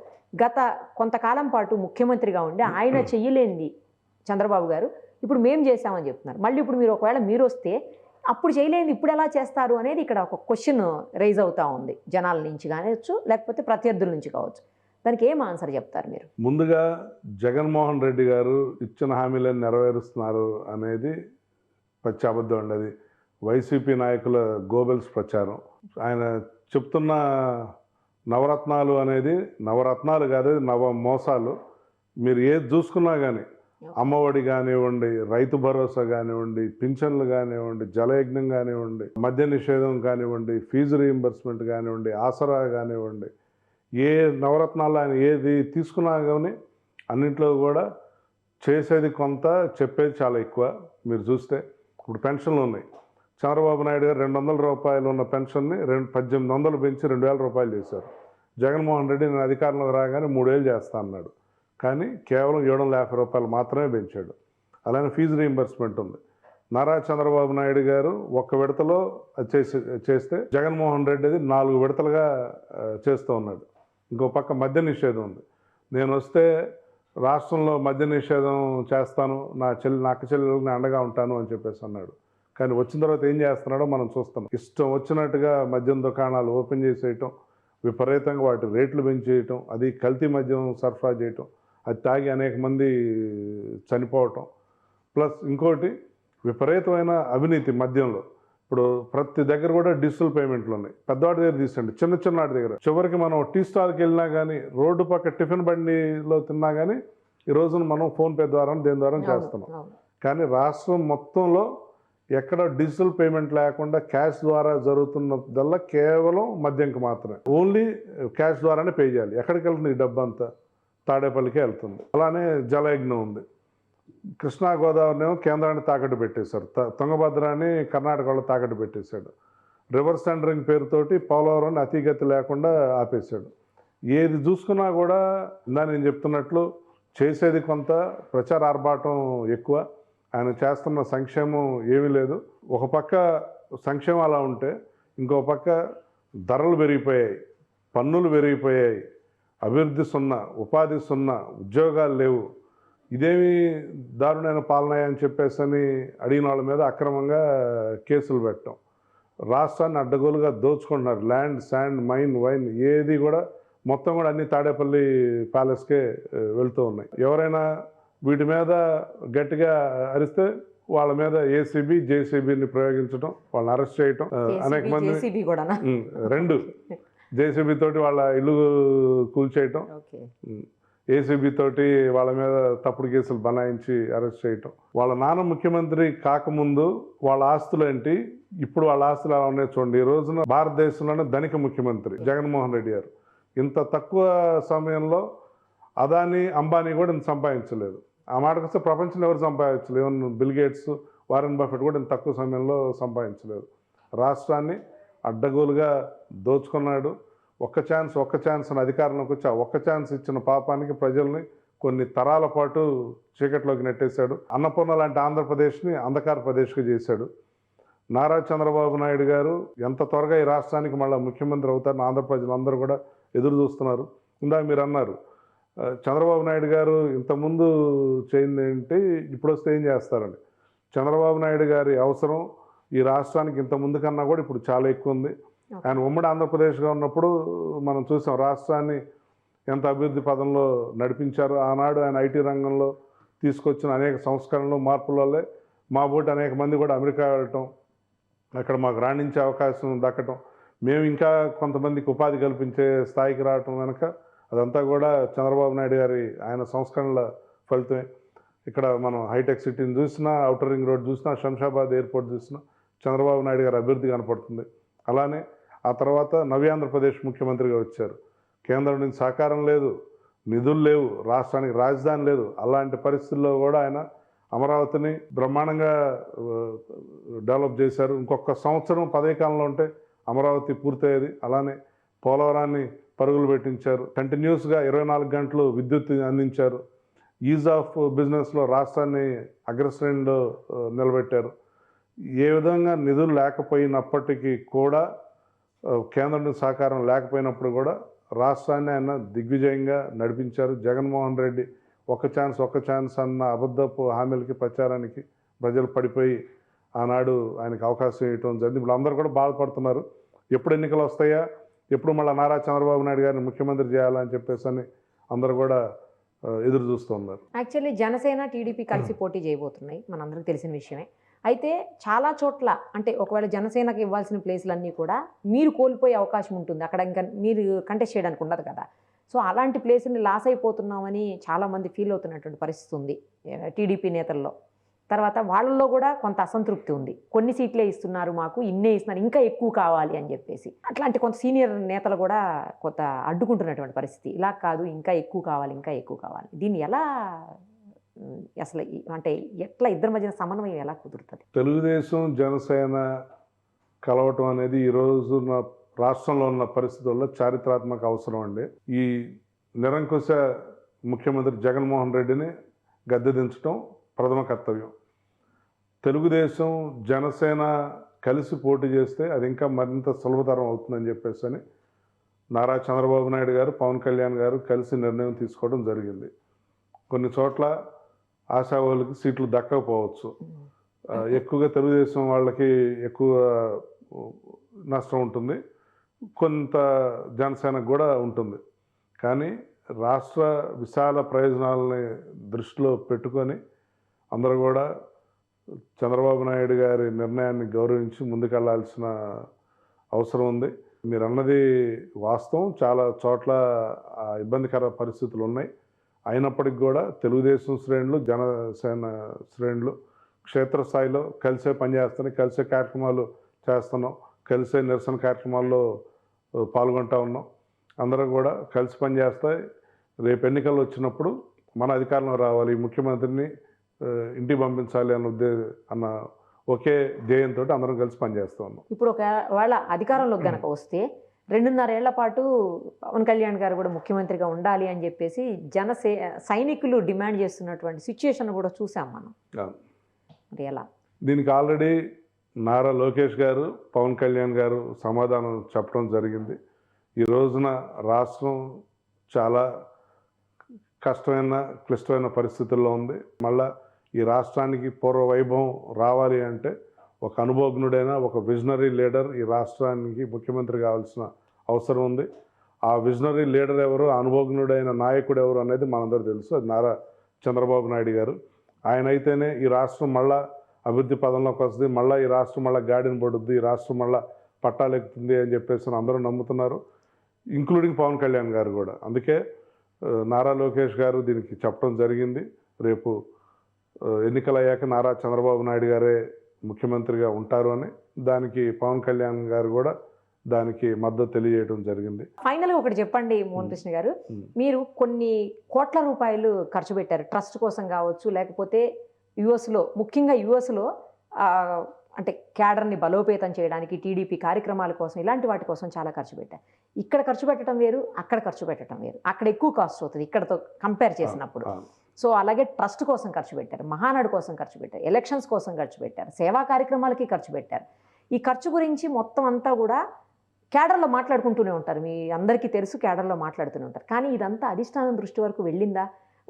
S1: గత కొంతకాలం పాటు ముఖ్యమంత్రిగా ఉండి ఆయన చెయ్యలేనిది చంద్రబాబు గారు ఇప్పుడు మేము చేశామని చెప్తున్నారు. మళ్ళీ ఇప్పుడు మీరు ఒకవేళ మీరు వస్తే అప్పుడు చేయలేనిది ఇప్పుడు ఎలా చేస్తారు అనేది ఇక్కడ ఒక క్వశ్చన్ రైజ్ అవుతూ ఉంది, జనాల నుంచి కావచ్చు లేకపోతే ప్రత్యర్థుల నుంచి కావచ్చు. దానికి ఏం ఆన్సర్ చెప్తారు మీరు?
S2: ముందుగా జగన్మోహన్ రెడ్డి గారు ఇచ్చిన హామీలను నెరవేరుస్తున్నారు అనేది పచ్చి అబద్ధం అండి. అది వైసీపీ నాయకుల గోబెల్స్ ప్రచారం. ఆయన చెప్తున్న నవరత్నాలు అనేది నవరత్నాలు కాదు, నవ మోసాలు. మీరు ఏది చూసుకున్నా కానీ అమ్మఒడి కానివ్వండి, రైతు భరోసా కానివ్వండి, పింఛన్లు కానివ్వండి, జలయజ్ఞం కానివ్వండి, మద్య నిషేధం కానివ్వండి, ఫీజు రీయింబర్స్మెంట్ కానివ్వండి, ఆసరా కానివ్వండి, ఏ నవరత్నాలు ఆయన ఏది తీసుకున్నా కానీ అన్నింటిలో కూడా చేసేది కొంత, చెప్పేది చాలా ఎక్కువ. మీరు చూస్తే ఇప్పుడు పెన్షన్లు ఉన్నాయి. చంద్రబాబు నాయుడు గారు 200 రూపాయలు ఉన్న పెన్షన్ని 1800 పెంచి 2000 రూపాయలు చేశారు. జగన్మోహన్ రెడ్డి నేను అధికారంలోకి రాగానే 3000 చేస్తా అన్నాడు, కానీ కేవలం 750 రూపాయలు మాత్రమే పెంచాడు. అలానే ఫీజు రీయింబర్స్మెంట్ ఉంది. నారా చంద్రబాబు నాయుడు గారు ఒక్క విడతలో చేస్తే జగన్మోహన్ రెడ్డి అది 4 విడతలుగా చేస్తూ ఉన్నాడు. ఇంకో పక్క మద్య నిషేధం ఉంది. నేను వస్తే రాష్ట్రంలో మద్య నిషేధం చేస్తాను, నా అక్క చెల్లెలకు అండగా ఉంటాను అని చెప్పేసి అన్నాడు. కానీ వచ్చిన తర్వాత ఏం చేస్తున్నాడో మనం చూస్తున్నాం. ఇష్టం వచ్చినట్టుగా మద్యం దుకాణాలు ఓపెన్ చేసేయటం, విపరీతంగా వాటి రేట్లు పెంచేయటం, అది కల్తీ మద్యం సరఫరా చేయటం, అది తాగి అనేక మంది చనిపోవటం. ప్లస్ ఇంకోటి విపరీతమైన అవినీతి మద్యంలో. ఇప్పుడు ప్రతి దగ్గర కూడా డిజిటల్ పేమెంట్లు ఉన్నాయి. పెద్దవాడి దగ్గర తీసండి, చిన్న వాటి దగ్గర. చివరికి మనం టీ స్టాల్కి వెళ్ళినా కానీ, రోడ్డు పక్క టిఫిన్ బండిలో తిన్నా కానీ ఈ రోజున మనం ఫోన్పే ద్వారా దేని ద్వారా చేస్తున్నాం. కానీ రాష్ట్రం మొత్తంలో ఎక్కడ డిజిటల్ పేమెంట్ లేకుండా క్యాష్ ద్వారా జరుగుతున్నదల్లా కేవలం మద్యంకి మాత్రమే. ఓన్లీ క్యాష్ ద్వారానే పే చేయాలి. ఎక్కడికి వెళ్తుంది ఈ డబ్బు అంతా? తాడేపల్లికే వెళ్తుంది. అలానే జలయజ్ఞం ఉంది. కృష్ణా గోదావరినేమో కేంద్రాన్ని తాకట్టు పెట్టేశారు, తుంగభద్రాన్ని కర్ణాటక వాళ్ళు తాకట్టు పెట్టేశాడు. రివర్స్ టెండరింగ్ పేరుతోటి పోలవరాన్ని అతిగతి లేకుండా ఆపేశాడు. ఏది చూసుకున్నా కూడా నేను చెప్తున్నట్లు చేసేది కొంత, ప్రచార ఆర్భాటం ఎక్కువ. ఆయన చేస్తున్న సంక్షేమం ఏమీ లేదు. ఒక పక్క సంక్షేమం అలా ఉంటే ఇంకో పక్క ధరలు పెరిగిపోయాయి, పన్నులు పెరిగిపోయాయి, అభివృద్ధి సున్నా, ఉపాధి సున్నా, ఉద్యోగాలు లేవు. ఇదేమి దారుణమైన పాలన అని చెప్పేసి అని అడిగిన వాళ్ళ మీద అక్రమంగా కేసులు పెట్టడం, రాష్ట్రాన్ని అడ్డగోలుగా దోచుకుంటున్నారు. ల్యాండ్, శాండ్, మైన్, వైన్ ఏది కూడా మొత్తం కూడా అన్ని తాడేపల్లి ప్యాలెస్కే వెళ్తూ ఉన్నాయి. ఎవరైనా వీటి మీద గట్టిగా అరిస్తే వాళ్ళ మీద ఏసీబీ, జేసీబీని ప్రయోగించడం, వాళ్ళని అరెస్ట్ చేయటం, అనేక మంది 2 జేసీబీ తోటి వాళ్ళ ఇల్లు కూల్చేయటం, ఏసీబీ తోటి వాళ్ళ మీద తప్పుడు కేసులు బనాయించి అరెస్ట్ చేయటం. వాళ్ళ నాన్న ముఖ్యమంత్రి కాకముందు వాళ్ళ ఆస్తులు ఏంటి, ఇప్పుడు వాళ్ళ ఆస్తులు ఎలా ఉన్నాయో చూడండి. ఈ రోజున భారతదేశంలోనే ధనిక ముఖ్యమంత్రి జగన్మోహన్ రెడ్డి గారు. ఇంత తక్కువ సమయంలో అదానీ అంబానీ కూడా ఇంత సంపాదించలేదు. ఆ మాటకు వస్తే ప్రపంచంలో ఎవరు సంపాదించలేదు. Even Bill Gates, Warren Buffett కూడా ఇంత తక్కువ సమయంలో సంపాదించలేదు. రాష్ట్రాన్ని అడ్డగోలుగా దోచుకున్నాడు. ఒక్క ఛాన్స్ అని అధికారంలోకి వచ్చి ఆ ఒక్క ఛాన్స్ ఇచ్చిన పాపానికి ప్రజల్ని కొన్ని తరాల పాటు చీకట్లోకి నెట్టేశాడు. అన్నపూర్ణ లాంటి ఆంధ్రప్రదేశ్ని అంధకార ప్రదేశ్గా చేశాడు. నారా చంద్రబాబు నాయుడు గారు ఎంత త్వరగా ఈ రాష్ట్రానికి మళ్ళీ ముఖ్యమంత్రి అవుతారని ఆంధ్ర ప్రజలందరూ కూడా ఎదురు చూస్తున్నారు. ఇందాక మీరు అన్నారు చంద్రబాబు నాయుడు గారు ఇంతకుముందు చేయింది ఏంటి, ఇప్పుడు వస్తే ఏం చేస్తారండి. చంద్రబాబు నాయుడు గారి అవసరం ఈ రాష్ట్రానికి ఇంత ముందు కన్నా కూడా ఇప్పుడు చాలా ఎక్కువ ఉంది. ఆయన ఉమ్మడి ఆంధ్రప్రదేశ్గా ఉన్నప్పుడు మనం చూసాం రాష్ట్రాన్ని ఎంత అభివృద్ధి పదంలో నడిపించారు. ఆనాడు ఆయన ఐటీ రంగంలో తీసుకొచ్చిన అనేక సంస్కరణలు, మార్పుల వల్లే మా బోటి అనేక మంది కూడా అమెరికా వెళ్ళటం, అక్కడ మాకు రాణించే అవకాశం దక్కటం, మేము ఇంకా కొంతమందికి ఉపాధి కల్పించే స్థాయికి రావటం వెనక అదంతా కూడా చంద్రబాబు నాయుడు గారి ఆయన సంస్కరణల ఫలితమే. ఇక్కడ మనం హైటెక్ సిటీని చూసినా, ఔటర్ రింగ్ రోడ్ చూసినా, శంషాబాద్ ఎయిర్పోర్ట్ చూసినా చంద్రబాబు నాయుడు గారి అభివృద్ధి కనపడుతుంది. అలానే ఆ తర్వాత నవ్యాంధ్రప్రదేశ్ ముఖ్యమంత్రిగా వచ్చారు. కేంద్రం నుంచి సహకారం లేదు, నిధులు లేవు, రాష్ట్రానికి రాజధాని లేదు. అలాంటి పరిస్థితుల్లో కూడా ఆయన అమరావతిని బ్రహ్మాండంగా డెవలప్ చేశారు. ఇంకొక సంవత్సరం పదవీకాలంలో ఉంటే అమరావతి పూర్తయ్యేది. అలానే పోలవరాన్ని పరుగులు పెట్టించారు. కంటిన్యూస్గా 24 గంటలు విద్యుత్ అందించారు. ఈజ్ ఆఫ్ బిజినెస్లో రాష్ట్రాన్ని అగ్రశ్రేణిలో నిలబెట్టారు. ఏ విధంగా నిధులు లేకపోయినప్పటికీ కూడా, కేంద్రం నుంచి సహకారం లేకపోయినప్పుడు కూడా రాష్ట్రాన్ని ఆయన దిగ్విజయంగా నడిపించారు. జగన్మోహన్ రెడ్డి ఒక్క ఛాన్స్ అన్న అబద్ధపు హామీలకి, ప్రచారానికి ప్రజలు పడిపోయి ఆనాడు ఆయనకు అవకాశం ఇవ్వటం జరిగింది. ఇప్పుడు అందరూ కూడా బాధపడుతున్నారు. ఎప్పుడు ఎన్నికలు వస్తాయా, ఎప్పుడు మళ్ళీ నారా చంద్రబాబు నాయుడు గారిని ముఖ్యమంత్రి చేయాలని చెప్పేసి అని అందరూ కూడా ఎదురు చూస్తూ ఉన్నారు.
S1: యాక్చువల్లీ జనసేన, టీడీపీ కలిసి పోటీ చేయబోతున్నాయి, మనందరికీ తెలిసిన విషయమే. అయితే చాలా చోట్ల అంటే ఒకవేళ జనసేనకి ఇవ్వాల్సిన ప్లేసులన్నీ కూడా మీరు కోల్పోయే అవకాశం ఉంటుంది. అక్కడ ఇంకా మీరు కంటెస్ట్ చేయడానికి ఉండదు కదా. సో అలాంటి ప్లేసుని లాస్ అయిపోతున్నామని చాలామంది ఫీల్ అవుతున్నటువంటి పరిస్థితి ఉంది టీడీపీ నేతల్లో. తర్వాత వాళ్ళల్లో కూడా కొంత అసంతృప్తి ఉంది. కొన్ని సీట్లే ఇస్తున్నారు, మాకు ఇన్నే ఇస్తున్నారు, ఇంకా ఎక్కువ కావాలి అని చెప్పేసి. అట్లాంటి కొంత సీనియర్ నేతలు కూడా కొంత అడ్డుకుంటున్నటువంటి పరిస్థితి. ఇలా కాదు, ఇంకా ఎక్కువ కావాలి, ఇంకా ఎక్కువ కావాలి. దీన్ని ఎలా అసలు అంటే ఎట్లా ఇద్దరి మధ్యన సమన్వయం ఎలా కుదురుతుంది?
S2: తెలుగుదేశం జనసేన కలవటం అనేది ఈ రోజున రాష్ట్రంలో ఉన్న పరిస్థితుల్లో చారిత్రాత్మక అవసరం అండి. ఈ నిరంకుశ ముఖ్యమంత్రి జగన్మోహన్ రెడ్డిని గద్దె దించడం ప్రథమ కర్తవ్యం. తెలుగుదేశం జనసేన కలిసి పోటీ చేస్తే అది ఇంకా మరింత సులభతరం అవుతుందని చెప్పేసి అని నారా చంద్రబాబు నాయుడు గారు, పవన్ కళ్యాణ్ గారు కలిసి నిర్ణయం తీసుకోవడం జరిగింది. కొన్ని చోట్ల ఆశావాళ్ళకి సీట్లు దక్కకపోవచ్చు. ఎక్కువగా తెలుగుదేశం వాళ్ళకి ఎక్కువ నష్టం ఉంటుంది, కొంత జనసేనకు కూడా ఉంటుంది. కానీ రాష్ట్ర విశాల ప్రయోజనాలని దృష్టిలో పెట్టుకొని అందరూ కూడా చంద్రబాబు నాయుడు గారి నిర్ణయాన్ని గౌరవించి ముందుకెళ్లాల్సిన అవసరం ఉంది. మీరు అన్నది వాస్తవం. చాలా చోట్ల ఇబ్బందికర పరిస్థితులు ఉన్నాయి. అయినప్పటికీ కూడా తెలుగుదేశం శ్రేణులు, జనసేన శ్రేణులు క్షేత్రస్థాయిలో కలిసే పనిచేస్తున్నాయి, కలిసే కార్యక్రమాలు చేస్తున్నాం, కలిసే నిరసన కార్యక్రమాల్లో పాల్గొంటూ ఉన్నాం. అందరూ కూడా కలిసి పనిచేస్తాయి. రేపు ఎన్నికలు వచ్చినప్పుడు మన అధికారంలో రావాలి, ముఖ్యమంత్రిని ఇంటికి పంపించాలి అన్న ఒకే ధ్యేయంతో అందరం కలిసి పనిచేస్తూ ఉన్నాం.
S1: ఇప్పుడు ఒకవేళ అధికారంలోకి గనక వస్తే 2.5 ఏళ్ల పాటు పవన్ కళ్యాణ్ గారు కూడా ముఖ్యమంత్రిగా ఉండాలి అని చెప్పేసి సైనికులు డిమాండ్ చేస్తున్నటువంటి సిచ్యుయేషన్ కూడా చూసాం మనం. మరి ఎలా?
S2: దీనికి ఆల్రెడీ నారా లోకేష్ గారు, పవన్ కళ్యాణ్ గారు సమాధానం చెప్పడం జరిగింది. ఈ రోజున రాష్ట్రం చాలా కష్టమైన, క్లిష్టమైన పరిస్థితుల్లో ఉంది. మళ్ళా ఈ రాష్ట్రానికి పూర్వ వైభవం రావాలి అంటే ఒక అనుభవజ్ఞుడైన, ఒక విజనరీ లీడర్ ఈ రాష్ట్రానికి ముఖ్యమంత్రి కావాల్సిన అవసరం ఉంది. ఆ విజనరీ లీడర్ ఎవరు, అనుభవజ్ఞుడైన నాయకుడు ఎవరు అనేది మనందరూ తెలుసు. అది నారా చంద్రబాబు నాయుడు గారు. ఆయన అయితేనే ఈ రాష్ట్రం మళ్ళా అభివృద్ధి పదంలోకి వస్తుంది, మళ్ళీ ఈ రాష్ట్రం మళ్ళీ గాడిన పడుద్ది, ఈ రాష్ట్రం మళ్ళీ పట్టాలెక్కుతుంది అని చెప్పేసి అందరూ నమ్ముతున్నారు, ఇంక్లూడింగ్ పవన్ కళ్యాణ్ గారు కూడా. అందుకే నారా లోకేష్ గారు దీనికి చెప్పడం జరిగింది. రేపు ఎన్నికలు అయ్యాక నారా చంద్రబాబు నాయుడు గారే ముఖ్యమంత్రిగా ఉంటారు అని. దానికి పవన్ కళ్యాణ్ గారు కూడా దానికి మద్దతు తెలియజేయడం జరిగింది.
S1: ఫైనల్గా ఒకటి చెప్పండి మోహన్ కృష్ణ గారు, మీరు కొన్ని కోట్ల రూపాయలు ఖర్చు పెట్టారు ట్రస్ట్ కోసం కావచ్చు, లేకపోతే యుఎస్లో, ముఖ్యంగా యుఎస్లో అంటే క్యాడర్ని బలోపేతం చేయడానికి, టీడీపీ కార్యక్రమాల కోసం, ఇలాంటి వాటి కోసం చాలా ఖర్చు పెట్టారు. ఇక్కడ ఖర్చు పెట్టడం వేరు, అక్కడ ఖర్చు పెట్టడం వేరు. అక్కడ ఎక్కువ కాస్ట్ అవుతుంది ఇక్కడతో కంపేర్ చేసినప్పుడు. సో అలాగే ట్రస్ట్ కోసం ఖర్చు పెట్టారు, మహానాడు కోసం ఖర్చు పెట్టారు, ఎలక్షన్స్ కోసం ఖర్చు పెట్టారు, సేవా కార్యక్రమాలకి ఖర్చు పెట్టారు. ఈ ఖర్చు గురించి మొత్తం అంతా కూడా క్యాడర్లో మాట్లాడుకుంటూనే ఉంటారు. మీ అందరికీ తెలుసు, క్యాడర్లో మాట్లాడుతూనే ఉంటారు. కానీ ఇదంతా అధిష్టానం దృష్టి వరకు వెళ్ళిందా?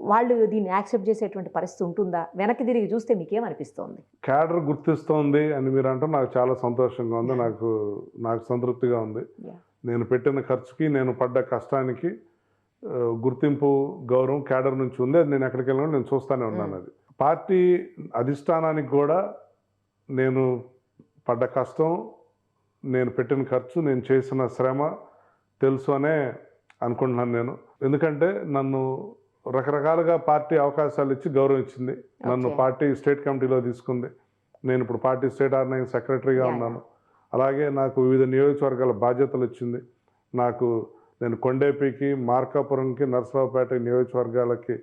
S1: వాళ్ళు దీన్ని యాక్సెప్ట్ చేసేటువంటి పరిస్థితి ఉంటుందా? వెనక్కి తిరిగి చూస్తే మీకేమనిపిస్తోంది?
S2: క్యాడర్ గుర్తిస్తోంది అని మీరు అంటే నాకు చాలా సంతోషంగా ఉంది, నాకు సంతృప్తిగా ఉంది. నేను పెట్టిన ఖర్చుకి, నేను పడ్డ కష్టానికి గుర్తింపు, గౌరవం క్యాడర్ నుంచి ఉంది. అది నేను ఎక్కడికి వెళ్ళినా నేను చూస్తూనే ఉన్నాను. అది పార్టీ అధిష్టానానికి కూడా నేను పడ్డ కష్టం, నేను పెట్టిన ఖర్చు, నేను చేసిన శ్రమ తెలుసు అనే అనుకుంటున్నాను నేను. ఎందుకంటే నన్ను రకరకాలుగా పార్టీ అవకాశాలు ఇచ్చి గౌరవం ఇచ్చింది. నన్ను పార్టీ స్టేట్ కమిటీలో తీసుకుంది. నేను ఇప్పుడు పార్టీ స్టేట్ ఆర్గనైజింగ్ సెక్రటరీగా ఉన్నాను. అలాగే నాకు వివిధ నియోజకవర్గాల బాధ్యతలు ఇచ్చింది. నేను కొండేపికి, మార్కాపురంకి, నర్సరావుపేట నియోజకవర్గాలకి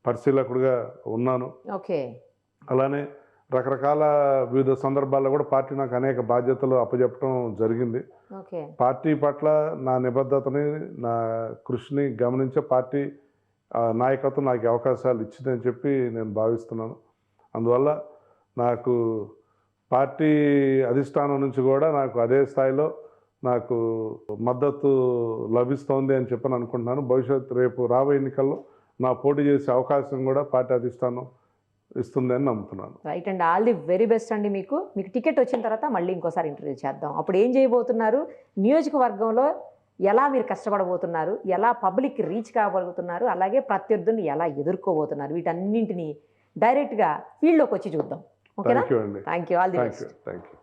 S2: పరిశీలకుడిగా ఉన్నాను. అలానే రకరకాల వివిధ సందర్భాల్లో కూడా పార్టీ నాకు అనేక బాధ్యతలు అప్పచెప్పడం జరిగింది. పార్టీ పట్ల నా నిబద్ధతని, నా కృషిని గమనించే పార్టీ నాయకత్వం నాకు అవకాశాలు ఇచ్చిందని చెప్పి నేను భావిస్తున్నాను. అందువల్ల నాకు పార్టీ అధిష్టానం నుంచి కూడా నాకు అదే స్థాయిలో నాకు మద్దతు లభిస్తోంది అని చెప్పని అనుకుంటున్నాను. రేపు రాబోయే ఎన్నికల్లో నా పోటీ చేసే అవకాశం కూడా పార్టీ అధిష్టానం ఇస్తుందని నమ్ముతున్నాను.
S1: Right and all the very best అండి. మీకు టికెట్ వచ్చిన తర్వాత మళ్ళీ ఇంకోసారి ఇంటర్వ్యూ చేద్దాం. అప్పుడు ఏం చేయబోతున్నారు, నియోజకవర్గంలో ఎలా మీరు కష్టపడబోతున్నారు, ఎలా పబ్లిక్ రీచ్ కాగలుగుతున్నారు, అలాగే ప్రత్యర్థుల్ని ఎలా ఎదుర్కోబోతున్నారు, వీటన్నింటినీ డైరెక్ట్గా ఫీల్డ్లోకి వచ్చి చూద్దాం. ఓకేనా?
S2: థ్యాంక్ యూ అండి.
S1: Thank you. All the best.
S2: Thank you.